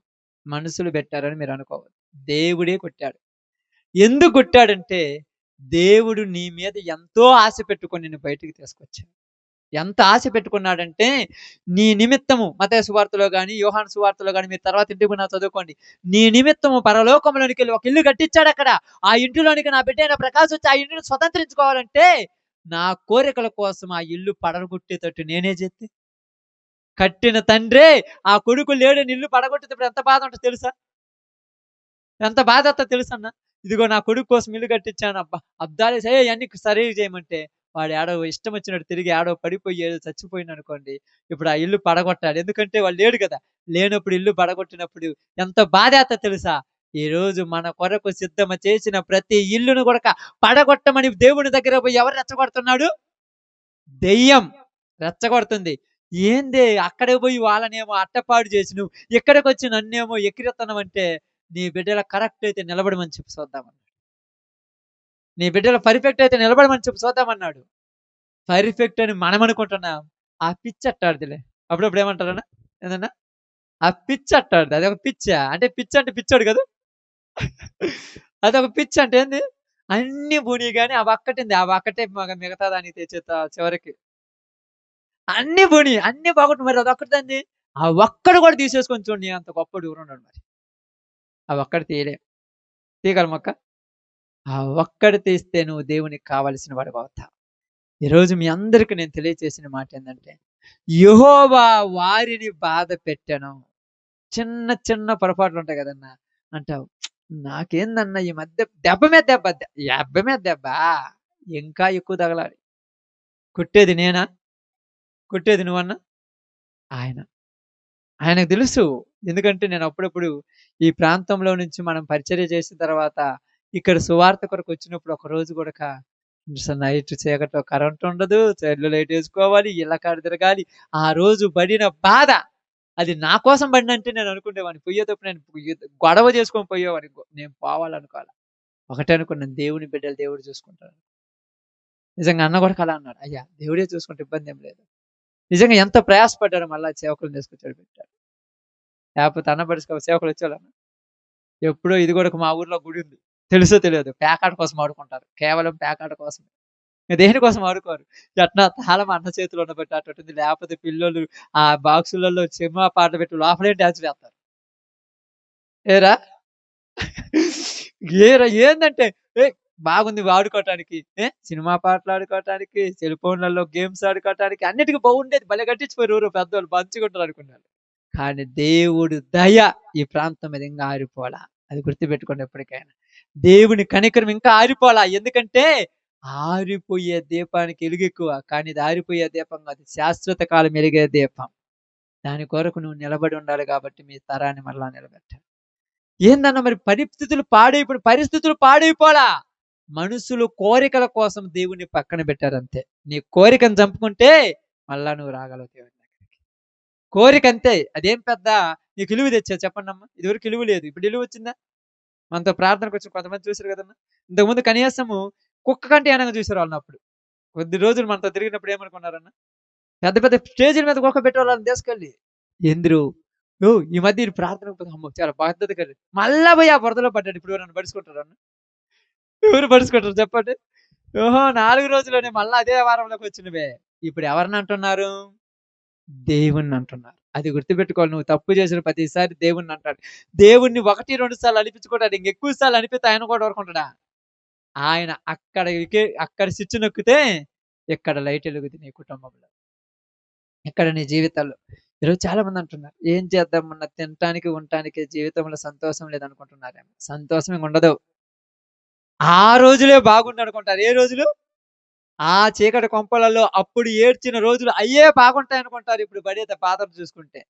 మనుషులు పెట్టారని మీరు అనుకోవద్దు. దేవుడే కొట్టాడు. ఎందుకు కొట్టాడంటే దేవుడు నీ మీద ఎంతో ఆశ పెట్టుకొని నిన్ను బయటికి తీసుకొచ్చాడు. ఎంత ఆశ పెట్టుకున్నాడంటే నీ నిమిత్తము మత్తయి సువార్తలో గాని, యోహాను సువార్తలో గాని మీరు తర్వాత ఇంటికి పోయినా చదువుకోండి. నీ నిమిత్తము పరలోకంలోనికెళ్ళి ఒక ఇల్లు కట్టించాడక్కడ. ఆ ఇంటిలోనికి నా బిడ్డ అయిన ప్రకాష్ వచ్చి ఆ ఇంటిని స్వతంత్రించుకోవాలంటే నా కోరికల కోసం ఆ ఇల్లు పడగొట్టేటట్టు నేనే చేస్తే కట్టిన తండ్రే ఆ కొడుకు లేడని ఇల్లు పడగొట్టేటప్పుడు ఎంత బాధ ఉంటుందో తెలుసా? ఎంత బాధ వస్తుందో తెలుసన్నా? ఇదిగో నా కొడుకు కోసం ఇల్లు కట్టించాను అబ్బా! అద్దాలేసి అన్నీ సరిగా చేయమంటే వాడు ఏడో ఇష్టం వచ్చినట్టు తిరిగి ఏడో పడిపోయి ఏదో చచ్చిపోయిందనుకోండి. ఇప్పుడు ఆ ఇల్లు పడగొట్టాలి. ఎందుకంటే వాడు లేడు కదా! లేనప్పుడు ఇల్లు పడగొట్టినప్పుడు ఎంత బాధేస్తదో తెలుసా? ఈరోజు మన కొరకు సిద్ధము చేసిన ప్రతి ఇల్లును గూడక పడగొట్టమని దేవుని దగ్గర పోయి ఎవరు రెచ్చగొడుతున్నాడు? దెయ్యం రెచ్చగొడుతుంది. ఏందే అక్కడికి పోయి వాళ్ళనేమో అట్టపాడు చేసి నువ్వు ఇక్కడికొచ్చి నన్నేమో ఎక్కిరిత్తన్నావంటే నీ బిడ్డల కరెక్ట్ అయితే నిలబడమని చెప్పి చూద్దామన్నాడు. నీ బిడ్డలు పర్ఫెక్ట్ అయితే నిలబడమని చెప్పి చూద్దామన్నాడు. పర్ఫెక్ట్ అని మనం అనుకుంటున్నాం. ఆ పిచ్చి అట్టాడిదిలే. అప్పుడప్పుడు ఏమంటారన్నా? ఏదన్నా? ఆ పిచ్చి అట్టాడిది. అదొక పిచ్చా? అంటే పిచ్చి అంటే పిచ్చోడు కాదు. అదొక పిచ్చి అంటే ఏంది? అన్నీ పోనీయి గాని ఆ ఒక్కటింది. ఆ ఒక్కటే మిగతా దానికి తెచ్చే చివరికి. అన్నీ పోనీయి. అన్నీ పోగొట్టు మరి అదొక్కటిదేంది? ఆ ఒక్కడు కూడా తీసేసుకొని చూడు నీ అంత గొప్పోడు ఎవరున్నాడు మరి. ఆ ఒక్కడు తీయలేం. తీయగలమక్క? ఆ ఒక్కడు తీస్తే నువ్వు దేవునికి కావలసిన వాడివవుతావు. ఈరోజు మీ అందరికి నేను తెలియచేసిన మాట ఏందంటే, యెహోవా వారిని బాధ పెట్టెను. చిన్న చిన్న పొరపాట్లు ఉంటాయి కదన్నా! అంటావు. నాకేందన్నా ఈ మధ్య దెబ్బ మీద దెబ్బ, దెబ్బ మీద దెబ్బ. ఇంకా ఎక్కువ తగలాలి. కొట్టేది నేనా? కొట్టేది నువ్వన్నా? ఆయన. ఆయనకు తెలుసు. ఎందుకంటే నేను అప్పుడప్పుడు ఈ ప్రాంతంలో నుంచి మనం పరిచర్య చేసిన తర్వాత ఇక్కడ సువార్త కొరకొచ్చినప్పుడు ఒకరోజు గూడక నైట్ చీకట్లో కరెంట్ ఉండదు. సెల్లు లైటేసుకోవాలి. ఇళ్ళ కాడ తిరగాలి. ఆ రోజు పడిన బాధ అది నా కోసం పడినంటే నేను అనుకునేవాడిని. పొయ్యేటప్పుడు నేను గొడవ చేసుకొని పోయేవాడిని. నేను పోవాలనుకోలా. ఒకటే అనుకున్నాను, దేవుని బిడ్డలు దేవుడు చూసుకుంటాడు. నిజంగా అన్న గూడా అలా అన్నాడు. అయ్యా! దేవుడే చూసుకుంటే ఇబ్బందేం లేదు. నిజంగా ఎంత ప్రయాసపడ్డాడో మళ్ళా సేవకులను తీసుకొచ్చాడు పెట్టాడు. లేకపోతే అన్న పట్టించుకో సేవకులు వచ్చేవాళ్ళన్నా. ఎప్పుడో ఇది కూడా మా ఊర్లో గుడి ఉంది. తెలుసో తెలియదో పేకాట కోసం ఆడుకుంటారు. కేవలం పేకాట కోసమే. దేనికోసం ఆడుకోరు. ఎట్నా తాళం అన్న చేతిలో ఉండబట్టి అట్టుంది. లేకపోతే పిల్లోళ్ళు ఆ బాక్సులలో సినిమా పాటలు పెట్టి లోపలే డాన్సులు వేస్తారు. ఏరా? ఏందంటే బాగుంది ఆడుకోవటానికి. సినిమా పాటలు ఆడుకోవటానికి, సెల్ ఫోన్లలో గేమ్స్ ఆడుకోవటానికి అన్నిటికి బాగుండేది. భలే కట్టించిపోయారు ఊరు పెద్దోళ్ళు మంచిగుంటారు అనుకున్నారు. కానీ దేవుడు దయ ఈ ప్రాంతం మీద ఇంకా ఆరిపోలా. అది గుర్తుపెట్టుకోండి ఎప్పటికైనా. దేవుని కనికరం ఇంకా ఆరిపోలా. ఎందుకంటే ఆరిపోయే దీపానికి ఎలుగెక్కువ. కానీ ఇది ఆరిపోయే దీపం కాదు. శాశ్వత కాలం వెలిగే దీపం. దాని కొరకు నువ్వు నిలబడి ఉండాలి కాబట్టి మీ తరాన్ని మరలా నిలబెట్టాలి. ఏందన్నా మరి పరిస్థితులు పాడైపోలా. మనుషులు కోరికల కోసం దేవుణ్ణి పక్కన పెట్టారంతే. నీ కోరికను చంపుకుంటే మళ్ళా నువ్వు రాగలవు దేవుని దగ్గరికి. కోరిక అంతే. అదేం పెద్ద నీకు ఇలువ తెచ్చా చెప్పండమ్మా. ఇదివరకు ఇలువ లేదు. ఇప్పుడు ఇలువ వచ్చిందా? మనతో ప్రార్థనకు వచ్చిన కొంతమంది చూసారు కదన్నా. ఇంతకుముందు కనీసము కుక్క కంటే ఏనంగా చూసారు వాళ్ళని అప్పుడు. కొద్ది రోజులు మనతో తిరిగినప్పుడు ఏమనుకున్నారన్న? పెద్ద పెద్ద స్టేజీల మీద కుక్క పెట్టేవాళ్ళని తీసుకెళ్ళి. ఎందరు ఈ మధ్య ఈ ప్రార్థనకు అమ్మో చాలా పద్ధతి కలిగి మళ్ళా పోయి ఆ బురదలో పడ్డాడు. ఇప్పుడు నన్ను పడుచుకుంటారు అన్న. ఎవరు పడుచుకుంటారు చెప్పండి? ఓహో 4 రోజుల్లోనే మళ్ళా అదే వారంలోకి వచ్చినవే. ఇప్పుడు ఎవరిని అంటున్నారు? దేవుణ్ణి అంటున్నారు. అది గుర్తుపెట్టుకోవాలి. నువ్వు తప్పు చేసిన ప్రతిసారి దేవుణ్ణి అంటాడు. దేవుణ్ణి 1, 2 సార్లు అనిపించుకుంటాడు. ఇంకెక్కువ సార్లు అనిపిస్తే ఆయన కూడా ఊరుకుంటాడా? ఆయన అక్కడ స్విచ్ నొక్కితే ఇక్కడ లైట్ ఎలుగుద్ది నీ కుటుంబంలో. ఇక్కడ నీ జీవితాల్లో. ఈరోజు చాలా మంది అంటున్నారు, ఏం చేద్దామన్నా తినటానికి, ఉండటానికి జీవితంలో సంతోషం లేదనుకుంటున్నారేమో. సంతోషం ఇంక ఉండదు. ఆ రోజులే బాగుండనుకుంటారు. ఏ రోజులు? ఆ చీకటి కొంపలలో అప్పుడు ఏడ్చిన రోజులు అయ్యే బాగుంటాయనుకుంటారు ఇప్పుడు పడే బాధలు చూసుకుంటే.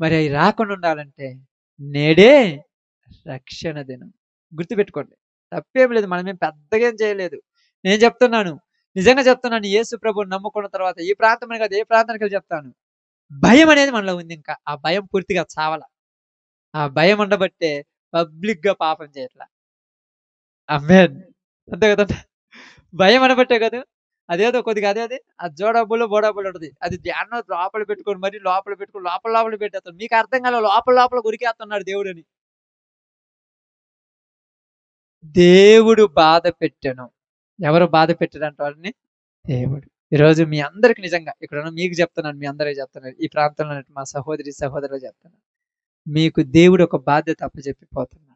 మరి అయి రాకుండా ఉండాలంటే నేడే రక్షణ దినం. గుర్తుపెట్టుకోండి. తప్పేం లేదు. మనమేం పెద్దగా ఏం చేయలేదు. నేను చెప్తున్నాను. నిజంగా చెప్తున్నాను. యేసు ప్రభువుని నమ్ముకున్న తర్వాత ఈ ప్రాంతమనే కాదు, ఏ ప్రాంతానికెళ్ళి చెప్తాను. భయం అనేది మనలో ఉంది ఇంకా. ఆ భయం పూర్తిగా చావల. ఆ భయం ఉండబట్టే పబ్లిక్‌గా పాపం చేయట్లా. ఆమేన్. అంతే కదండీ! భయం అనబట్టే కదా! అదేదో కొద్దిగా అదేది ఆ జోడబులు, బోడబులు ఉంటది. అది ధ్యానం లోపల పెట్టుకొని మరి లోపల పెట్టుకొని లోపల పెట్టేస్తాడు. మీకు అర్థం కాలే లోపల కొరికేస్తున్నాడు దేవుడని. దేవుడు బాధ పెట్టెను. ఎవరు బాధ పెట్టారంట వాడిని? దేవుడు. ఈరోజు మీ అందరికి నిజంగా ఇక్కడున్న మీకు చెప్తున్నాను. మీ అందరికి చెప్తున్నాను. ఈ ప్రాంతంలో ఉన్న మా సహోదరి, సహోదరులకు చెప్తున్నాను. మీకు దేవుడు ఒక బాధ్యత అప్పజెప్పిపోతున్నాడు.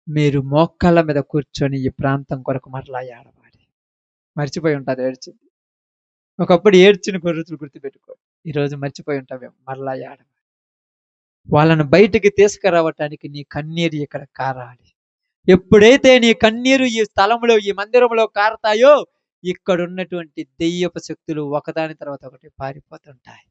మీరు మోకాళ్ళ మీద కూర్చొని ఈ ప్రాంతం కొరకు మరలా ఏడవాలి. మర్చిపోయి ఉంటారు ఏడ్చింది. ఒకప్పుడు ఏడ్చిన రోజులు గుర్తుపెట్టుకో. ఈరోజు మర్చిపోయి ఉంటావేమో. మరలా ఏడవాలి. వాళ్ళను బయటికి తీసుకురావటానికి నీ కన్నీరు ఇక్కడ కారాలి. ఎప్పుడైతే నీ కన్నీరు ఈ స్థలంలో, ఈ మందిరంలో కారతాయో ఇక్కడున్నటువంటి దెయ్యపు శక్తులు ఒకదాని తర్వాత ఒకటి పారిపోతుంటాయి.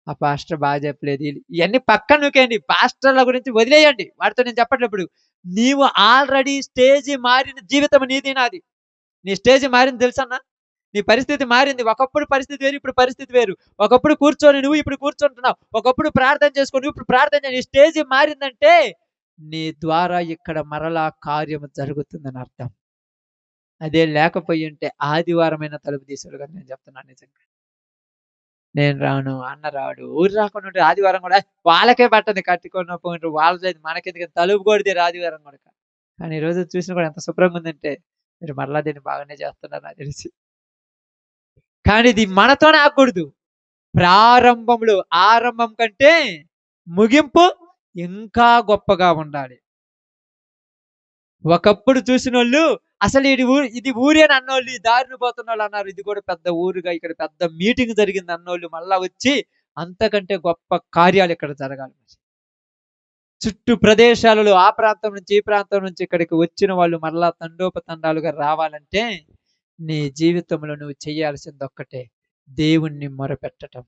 ఆ పాస్టర్ బాగా చెప్పలేదు. ఇవన్నీ పక్కన నూకేయండి. పాస్టర్ల గురించి వదిలేయండి. వాడితో నేను చెప్పట్లేదు. నీవు ఆల్రెడీ స్టేజ్ మారిన జీవితం నీది నాది. నీ స్టేజ్ మారింది తెలుసన్నా? నీ పరిస్థితి మారింది. ఒకప్పుడు పరిస్థితి వేరు, ఇప్పుడు పరిస్థితి వేరు. ఒకప్పుడు కూర్చొని నువ్వు ఇప్పుడు కూర్చుంటున్నావు. ఒకప్పుడు ప్రార్థన చేసుకొని నువ్వు ఇప్పుడు ప్రార్థన చేయి. నీ స్టేజ్ మారిందంటే నీ ద్వారా ఇక్కడ మరలా కార్యం జరుగుతుందని అర్థం. అదే లేకపోయి ఉంటే ఆదివారమైన తలుపు తీసాడు కదా. నేను చెప్తున్నాను నిజంగా. నేను రాను, అన్న రాడు, ఊరు రాకుండా ఉంటే ఆదివారం కూడా వాళ్ళకే పట్టదు కట్టుకొని పోయింటారు. వాళ్ళ మనకెందుకు తలుపు కొడితే ఆదివారం కూడా. కానీ ఈరోజు చూసినా కూడా ఎంత శుభ్రంగా ఉందంటే మీరు మరలా దీన్ని బాగానే చేస్తున్నారు నాకు తెలిసి. కానీ ఇది మనతోనే ఆగకూడదు. ఆరంభం కంటే ముగింపు ఇంకా గొప్పగా ఉండాలి. ఒకప్పుడు చూసినోళ్ళు అసలు ఇది ఊరే అని అన్నోళ్ళు, ఈ దారిని పోతున్న వాళ్ళు అన్నారు ఇది కూడా పెద్ద ఊరుగా, ఇక్కడ పెద్ద మీటింగ్ జరిగింది అన్నోళ్ళు మళ్ళా వచ్చి అంతకంటే గొప్ప కార్యాలు ఇక్కడ జరగాలి. చుట్టూ ప్రదేశాలలో ఆ ప్రాంతం నుంచి ఈ ప్రాంతం నుంచి ఇక్కడికి వచ్చిన వాళ్ళు మరలా తండోపతండాలుగా రావాలంటే నీ జీవితంలో నువ్వు చేయాల్సింది ఒక్కటే, దేవుణ్ణి మొరపెట్టటం.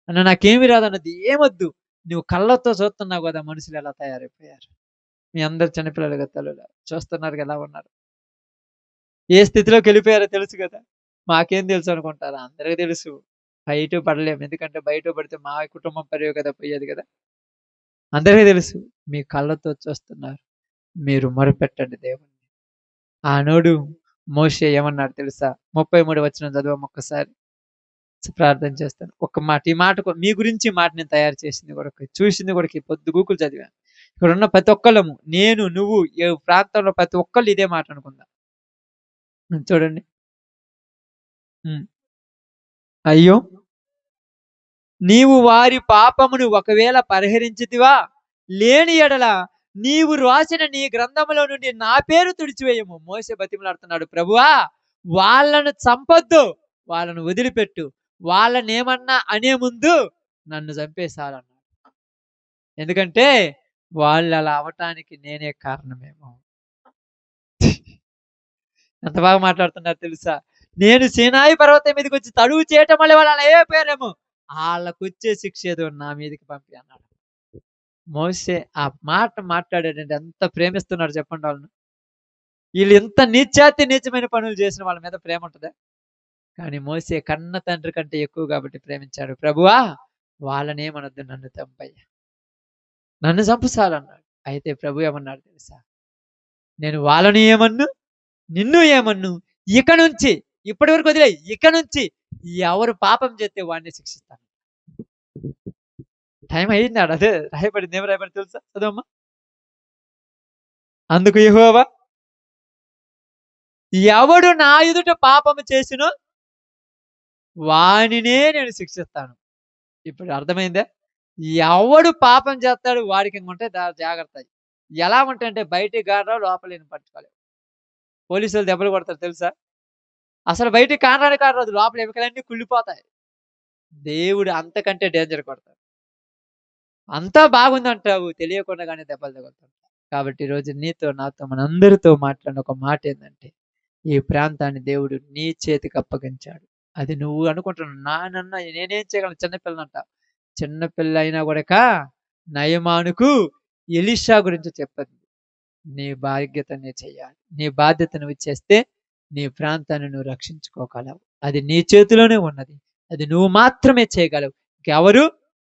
అన్న నాకేమి రాదన్నది ఏమొద్దు, నువ్వు కళ్ళతో చూస్తున్నావు కదా మనుషులు ఎలా తయారైపోయారు. మీ అందరు చిన్నపిల్లలు కదా, తల్లులు చూస్తున్నారు ఎలా ఉన్నారు, ఏ స్థితిలోకి వెళ్ళిపోయారో తెలుసు కదా. మాకేం తెలుసు అనుకుంటారా? అందరికీ తెలుసు. బయట పడలేము, ఎందుకంటే బయట పడితే మా కుటుంబం పరివే కదా పోయేది కదా. అందరికీ తెలుసు. మీ కళ్ళతో చూస్తున్నారు, మీరు మొరపెట్టండి దేవుణ్ణి. ఆనాడు మోషే ఏమన్నాడు తెలుసా? 33 వచనం చదవం ఒక్కసారి, ప్రార్థన చేస్తాను. ఒక్క మాట, ఈ మాట మీ గురించి ఈ మాట నేను తయారు చేసింది కూడా, చూసింది కూడా పొద్దుగూకులు చదివాను. ఇక్కడ ఉన్న ప్రతి ఒక్కళ్ళము, నేను నువ్వు ఏ ప్రాంతంలో ప్రతి ఒక్కళ్ళు ఇదే మాట అనుకుందాం. చూడండి. అయ్యో, నీవు వారి పాపమును ఒకవేళ పరిహరించితివా, లేని ఎడల నీవు రాసిన నీ గ్రంథములో నుండి నా పేరు తుడిచివేయము. మోసే బతిమలాడుతున్నాడు, ప్రభువా వాళ్ళను చంపొద్దు, వాళ్ళను వదిలిపెట్టు, వాళ్ళనేమన్నా అనే ముందు నన్ను చంపేశారన్నాడు. ఎందుకంటే వాళ్ళు అలా అవటానికి నేనే కారణమేమో. ఎంత బాగా మాట్లాడుతున్నారు తెలుసా? నేను సీనాయి పర్వతం మీదకి వచ్చి తడువు చేయటం వల్ల వాళ్ళు అలా అయిపోయారేమో, వాళ్ళకు వచ్చే శిక్ష ఏదో నా మీదకి పంపి అన్నాడు. మోసే ఆ మాట మాట్లాడాడంటే ఎంత ప్రేమిస్తున్నాడు చెప్పండి వాళ్ళను. వీళ్ళు ఎంత నీచమైన పనులు చేసిన వాళ్ళ మీద ప్రేమ ఉంటుందా? కానీ మోసే కన్న తండ్రి కంటే ఎక్కువ కాబట్టి ప్రేమించాడు. ప్రభువా వాళ్ళనేమనొద్దు, నన్ను చంపయ్యా, నన్ను చంపుసాలన్నాడు. అయితే ప్రభు ఏమన్నాడు తెలుసా? నేను వాళ్ళని ఏమన్ను, నిన్ను ఏమన్ను, ఇక నుంచి ఇప్పటి వరకు వదిలే, ఇక నుంచి ఎవరు పాపం చేస్తే వాడిని శిక్షిస్తాను. టైం అయింది ఆడ, అదే రాయబడింది. ఏం రాయబడి తెలుసా? చదవమ్మా. అందుకు యెహోవా, ఎవడు నా ఎదుట పాపము చేసినో వానినే నేను శిక్షిస్తాను. ఇప్పుడు అర్థమైందా? ఎవడు పాపం చేస్తాడు వాడికి ఇంకుంటే జాగ్రత్త. ఎలా ఉంటాయంటే బయటికి గారా, లోపల పట్టుకోలేవు. పోలీసులు దెబ్బలు కొడతారు తెలుసా? అసలు బయటికి కానరాని కాదు, లోపల ఎముకలన్నీ కుళ్ళిపోతాయి. దేవుడు అంతకంటే డేంజర్ కొడతాడు. అంతా బాగుందంటావు, తెలియకుండానే దెబ్బలు తగులుతాడు. కాబట్టి ఈరోజు నీతో నాతో మనందరితో మాట్లాడిన ఒక మాట ఏంటంటే, ఈ ప్రాంతాన్ని దేవుడు నీ చేతికి అప్పగించాడు. అది నువ్వు అనుకుంటున్నావు నానన్నా నేనేం చేయగలను, చిన్నపిల్లనంట. చిన్నపిల్ల అయినా కూడా నయమానుకు ఎలీషా గురించి చెప్పండి. నీ బాధ్యత నువ్వు చేయాలి. నీ బాధ్యత నువ్వు చేస్తే నీ ప్రాంతాన్ని నువ్వు రక్షించుకోగలవు. అది నీ చేతిలోనే ఉన్నది. అది నువ్వు మాత్రమే చేయగలవు, ఇంకెవరు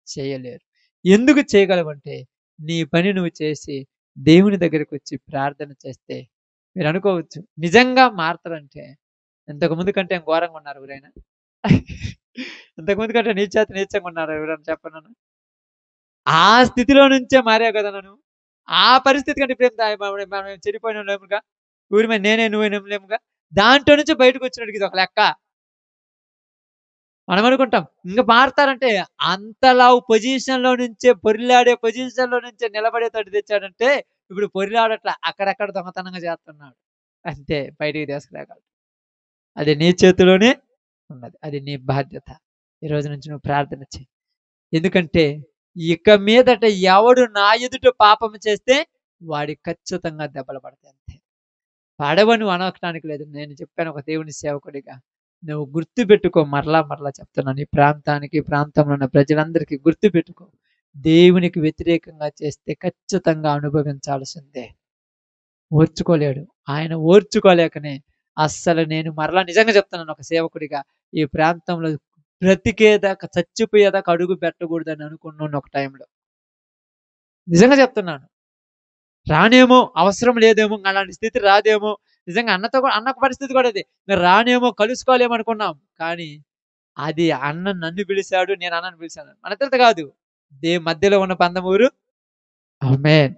చేయలేరు. ఎందుకు చేయగలవు అంటే, నీ పని నువ్వు చేసి దేవుని దగ్గరికి వచ్చి ప్రార్థన చేస్తే. మీరు అనుకోవచ్చు నిజంగా మారతారంటే, ఇంతకుముందు కంటే ఘోరంగా ఉన్నారు ఎవరైనా? ఇంతకుముందు కంటే నీచంగా ఉన్నారు ఎవరైనా చెప్పను? ఆ స్థితిలో నుంచే మారావు కదా నన్ను. ఆ పరిస్థితి కంటే ఇప్పుడు మనం చెడిపోయిన లేముగా, ఊరి మీద నేనే నువ్వే నమ్మలేముగా. దాంట్లో నుంచి బయటకు వచ్చినట్టుగా ఇది ఒక లెక్క. మనం అనుకుంటాం ఇంకా మారతారంటే, అంతలా పొజిషన్ లో నుంచే పొరిలాడే పొజిషన్ లో నుంచే నిలబడేటట్టు తెచ్చాడంటే, ఇప్పుడు పొరిలాడట్లా, అక్కడక్కడ దొంగతనంగా చేస్తున్నాడు. అంతే, బయటికి తీసుకురాగలడు. అది నీ చేతిలోనే ఉన్నది, అది నీ బాధ్యత. ఈ రోజు నుంచి నువ్వు ప్రార్థన చేయి. ఎందుకంటే ఇక మీదట ఎవడు నా ఎదుట పాపం చేస్తే వాడి ఖచ్చితంగా దెబ్బలు పడతాయి. అంతే, పడవను అనడానికి లేదు. నేను చెప్పాను ఒక దేవుని సేవకుడిగా, నువ్వు గుర్తు పెట్టుకో, మరలా చెప్తున్నాను, ఈ ప్రాంతంలో ఉన్న ప్రజలందరికీ గుర్తు పెట్టుకో, దేవునికి వ్యతిరేకంగా చేస్తే ఖచ్చితంగా అనుభవించాల్సిందే. ఓర్చుకోలేడు ఆయన, ఓర్చుకోలేకనే అస్సలు నేను మరలా నిజంగా చెప్తున్నాను ఒక సేవకుడిగా, ఈ ప్రాంతంలో బ్రతికేదాకా చచ్చిపోయేదాకా అడుగు పెట్టకూడదని అనుకున్నాను ఒక టైంలో. నిజంగా చెప్తున్నాను. రానేమో, అవసరం లేదేమో, అలాంటి స్థితి రాదేమో, నిజంగా అన్నతో కూడా, అన్న పరిస్థితి కూడా అది, రానేమో, కలుసుకోలేమో అనుకున్నాం. కానీ అది అన్న నన్ను పిలిచాడు, నేను అన్నను పిలిచాను. మన ఇద్దరితో కాదు, మధ్యలో ఉన్న పందమూరు. ఆమేన్.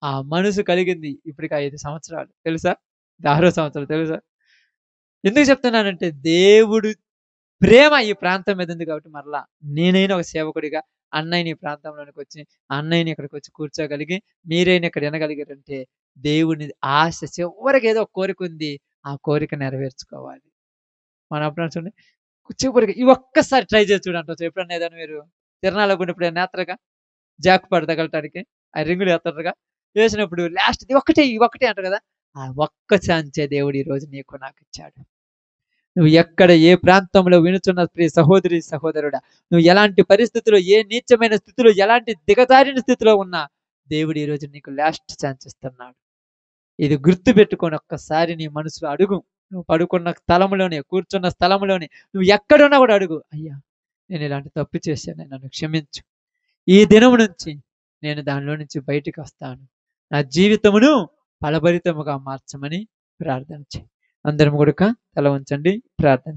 ఆ మనసు కలిగింది ఇప్పటికి 5 సంవత్సరాలు తెలుసా? 6వ సంవత్సరం తెలుసా? ఎందుకు చెప్తున్నానంటే, దేవుడు ప్రేమ ఈ ప్రాంతం మీద ఉంది కాబట్టి మరలా నేనైనా ఒక సేవకుడిగా అన్నయ్యని ఈ ప్రాంతంలోనికి వచ్చి, అన్నయ్యని ఇక్కడికి వచ్చి కూర్చోగలిగి, మీరైనా ఇక్కడ వినగలిగారంటే, దేవుని ఆశ చివరికి ఏదో కోరిక ఉంది, ఆ కోరిక నెరవేర్చుకోవాలి. మన అప్పుడు చూడండి, చివరికి ఈ ఒక్కసారి ట్రై చేసి చూడండి. ఎప్పుడన్నా ఏదైనా మీరు తిరణాలకు ఉన్నప్పుడు నేత్రగా జాక్ పాట్ తగలటానికి ఆ రింగులు వేస్తారుగా, వేసినప్పుడు లాస్ట్ ఒక్కటే ఒక్కటే అంటారు కదా, ఆ ఒక్క ఛాన్సే దేవుడు ఈ రోజు నీకు నాకు ఇచ్చాడు. నువ్వు ఎక్కడ ఏ ప్రాంతంలో వినుచున్న ప్రియ సహోదరి సహోదరుడా, నువ్వు ఎలాంటి పరిస్థితిలో ఏ నీచమైన స్థితిలో ఎలాంటి దిగజారిన స్థితిలో ఉన్నా దేవుడు ఈరోజు నీకు లాస్ట్ ఛాన్స్ ఇస్తున్నాడు. ఇది గుర్తు పెట్టుకొని ఒక్కసారి నీ మనసులో అడుగు. నువ్వు పడుకున్న స్థలంలోనే, కూర్చున్న స్థలంలోనే, నువ్వు ఎక్కడున్నా కూడా అడుగు, అయ్యా నేను ఇలాంటి తప్పు చేశాను, నన్ను క్షమించు. ఈ దినం నుంచి నేను దానిలో నుంచి బయటికి వస్తాను. నా జీవితమును ఫలభరితముగా మార్చమని ప్రార్థన చేయి. అందరం కూడా తల ఉంచండి, ప్రార్థన.